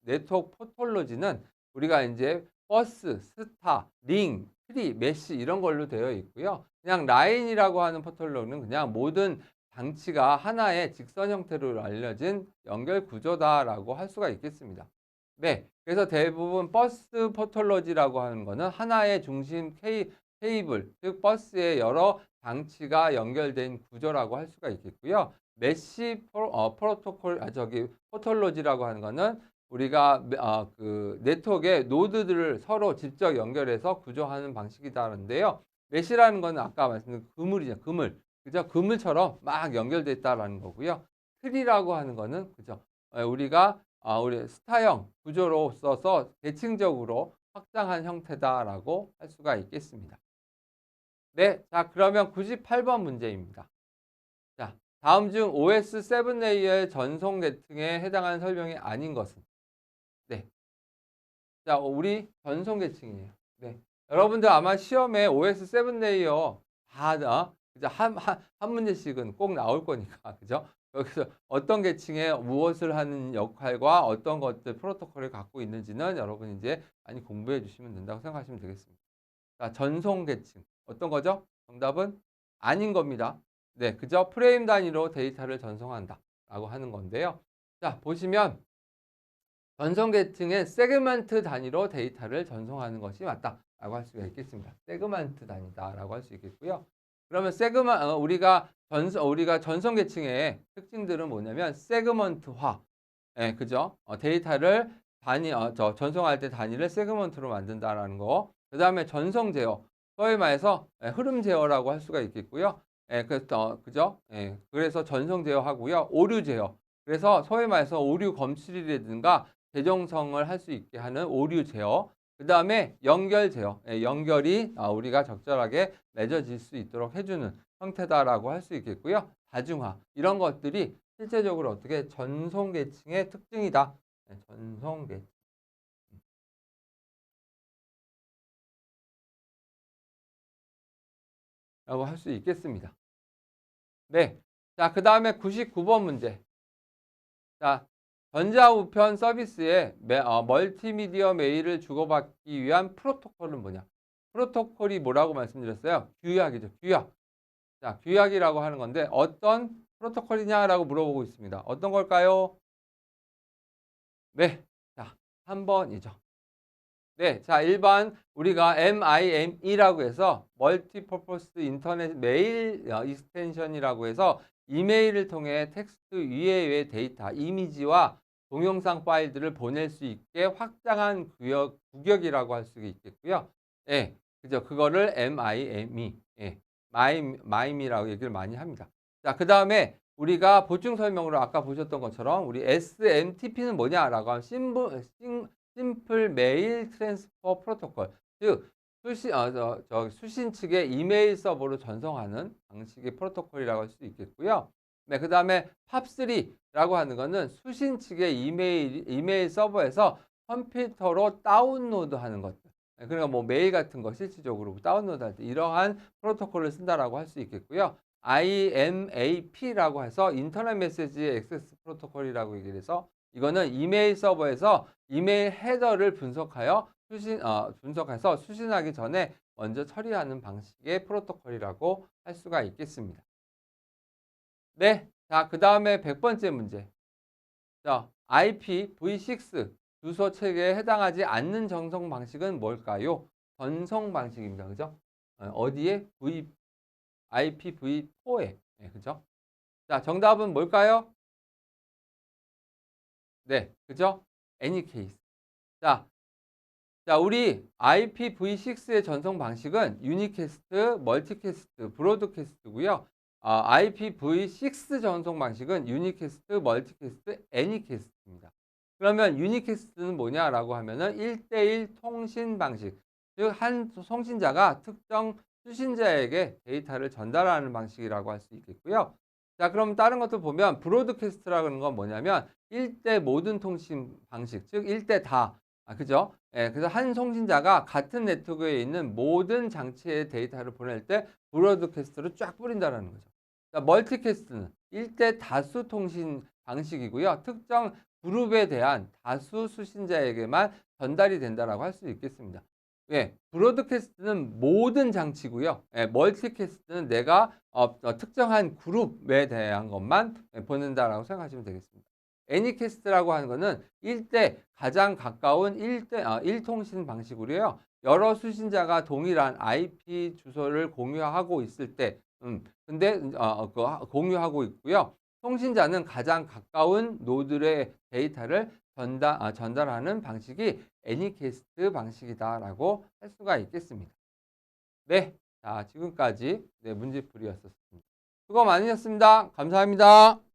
Speaker 1: 네트워크 포톨로지는 우리가 이제 버스, 스타, 링, 트리, 메시 이런 걸로 되어 있고요. 그냥 라인이라고 하는 포톨로지는 그냥 모든 장치가 하나의 직선 형태로 알려진 연결 구조다라고 할 수가 있겠습니다. 네, 그래서 대부분 버스 포톨로지라고 하는 거는 하나의 중심 케이블, 즉 버스의 여러 장치가 연결된 구조라고 할 수가 있겠고요. 포톨로지라고 하는 거는 우리가 그 네트워크의 노드들을 서로 직접 연결해서 구조하는 방식이다는데요. 메시라는 거는 아까 말씀드린 그물이죠. 그물. 그죠? 그물처럼 막 연결돼 있다라는 거고요. 트리라고 하는 거는 그죠? 우리 스타형 구조로 써서 대칭적으로 확장한 형태다라고 할 수가 있겠습니다. 네, 자, 그러면 98번 문제입니다. 자, 다음 중 OS7 레이어의 전송 계층에 해당하는 설명이 아닌 것은? 네, 자, 우리 전송 계층이에요. 네, 여러분들 아마 시험에 OS7 레이어 그죠? 한 문제씩은 꼭 나올 거니까, 그죠? 여기서 어떤 계층에 무엇을 하는 역할과 어떤 것들 프로토콜을 갖고 있는지는 여러분 이제 많이 공부해 주시면 된다고 생각하시면 되겠습니다. 자, 전송 계층. 어떤 거죠? 정답은 아닌 겁니다. 네, 그저 프레임 단위로 데이터를 전송한다 라고 하는 건데요. 자, 보시면 전송 계층은 세그먼트 단위로 데이터를 전송하는 것이 맞다 라고 할 수가 있겠습니다. 세그먼트 단위다 라고 할 수 있겠고요. 그러면 우리가 전송 계층의 특징들은 뭐냐면 세그먼트화, 예, 그죠? 데이터를 전송할 때 단위를 세그먼트로 만든다라는 거. 그다음에 전송 제어. 소위 말해서 흐름 제어라고 할 수가 있겠고요. 예, 그죠? 예, 그래서 전송 제어하고요. 오류 제어. 그래서 소위 말해서 오류 검출이라든가 재정성을 할 수 있게 하는 오류 제어. 그다음에 연결 제어. 예, 연결이 우리가 적절하게 맺어질 수 있도록 해주는 형태다라고 할 수 있겠고요. 다중화. 이런 것들이 실제적으로 어떻게 전송 계층의 특징이다. 네, 전송 계층. 라고 할 수 있겠습니다. 네. 자, 그 다음에 99번 문제. 자, 전자우편 서비스에 멀티미디어 메일을 주고받기 위한 프로토콜은 뭐냐? 프로토콜이 뭐라고 말씀드렸어요? 규약이죠. 규약. 자, 규약이라고 하는 건데 어떤 프로토콜이냐라고 물어보고 있습니다. 어떤 걸까요? 네. 자, 3번이죠. 네, 자, 일반 우리가 MIME라고 해서 멀티퍼포스 인터넷 메일 익스텐션이라고 해서 이메일을 통해 텍스트 이외의 데이터, 이미지와 동영상 파일들을 보낼 수 있게 확장한 구격이라고 할 수 있겠고요. 예, 그죠? 그거를 MIME, 예, 마임이라고 얘기를 많이 합니다. 자, 그 다음에 우리가 보충 설명으로 아까 보셨던 것처럼 우리 SMTP는 뭐냐라고 하면 심플 메일 트랜스퍼 프로토콜. 즉 수신 측의 이메일 서버로 전송하는 방식의 프로토콜이라고 할 수 있겠고요. 네, 그다음에 팝3라고 하는 거는 수신 측의 이메일 서버에서 컴퓨터로 다운로드하는 것들. 네, 그러니까 뭐 메일 같은 거 실질적으로 다운로드할 때 이러한 프로토콜을 쓴다라고 할 수 있겠고요. IMAP라고 해서 인터넷 메시지 액세스 프로토콜이라고 얘기를 해서 이거는 이메일 서버에서 이메일 헤더를 분석해서 수신하기 전에 먼저 처리하는 방식의 프로토콜이라고 할 수가 있겠습니다. 네, 자, 그 다음에 100번째 문제. 자, IPv6 주소 체계에 해당하지 않는 전송 방식은 뭘까요? 전송 방식입니다. 그죠? 어디에? IPv4에. 네, 그죠? 자, 정답은 뭘까요? 네, 그죠? Anycase. 자, 우리 IPv6의 전송 방식은 유니캐스트, 멀티캐스트, 브로드캐스트고요. IPv6 전송 방식은 유니캐스트, 멀티캐스트, 애니캐스트입니다. 그러면 유니캐스트는 뭐냐라고 하면은 1대1 통신 방식. 즉, 한 송신자가 특정 수신자에게 데이터를 전달하는 방식이라고 할 수 있겠고요. 자, 그럼 다른 것도 보면 브로드캐스트라는 건 뭐냐면 1대 모든 통신 방식, 즉 1대 다. 그죠? 예, 그래서 한 송신자가 같은 네트워크에 있는 모든 장치의 데이터를 보낼 때 브로드캐스트로 쫙 뿌린다는 거죠. 자, 멀티캐스트는 1대 다수 통신 방식이고요. 특정 그룹에 대한 다수 수신자에게만 전달이 된다라고 할 수 있겠습니다. 예, 브로드캐스트는 모든 장치고요. 예, 멀티캐스트는 내가 특정한 그룹에 대한 것만 보낸다라고 생각하시면 되겠습니다. 애니캐스트라고 하는 거는 1대 가장 가까운 1통신 방식으로요. 여러 수신자가 동일한 IP 주소를 공유하고 있을 때, 근데 공유하고 있고요. 통신자는 가장 가까운 노드의 데이터를 전달하는 방식이 애니캐스트 방식이다라고 할 수가 있겠습니다. 네, 자, 지금까지 문제풀이였었습니다. 수고 많으셨습니다. 감사합니다.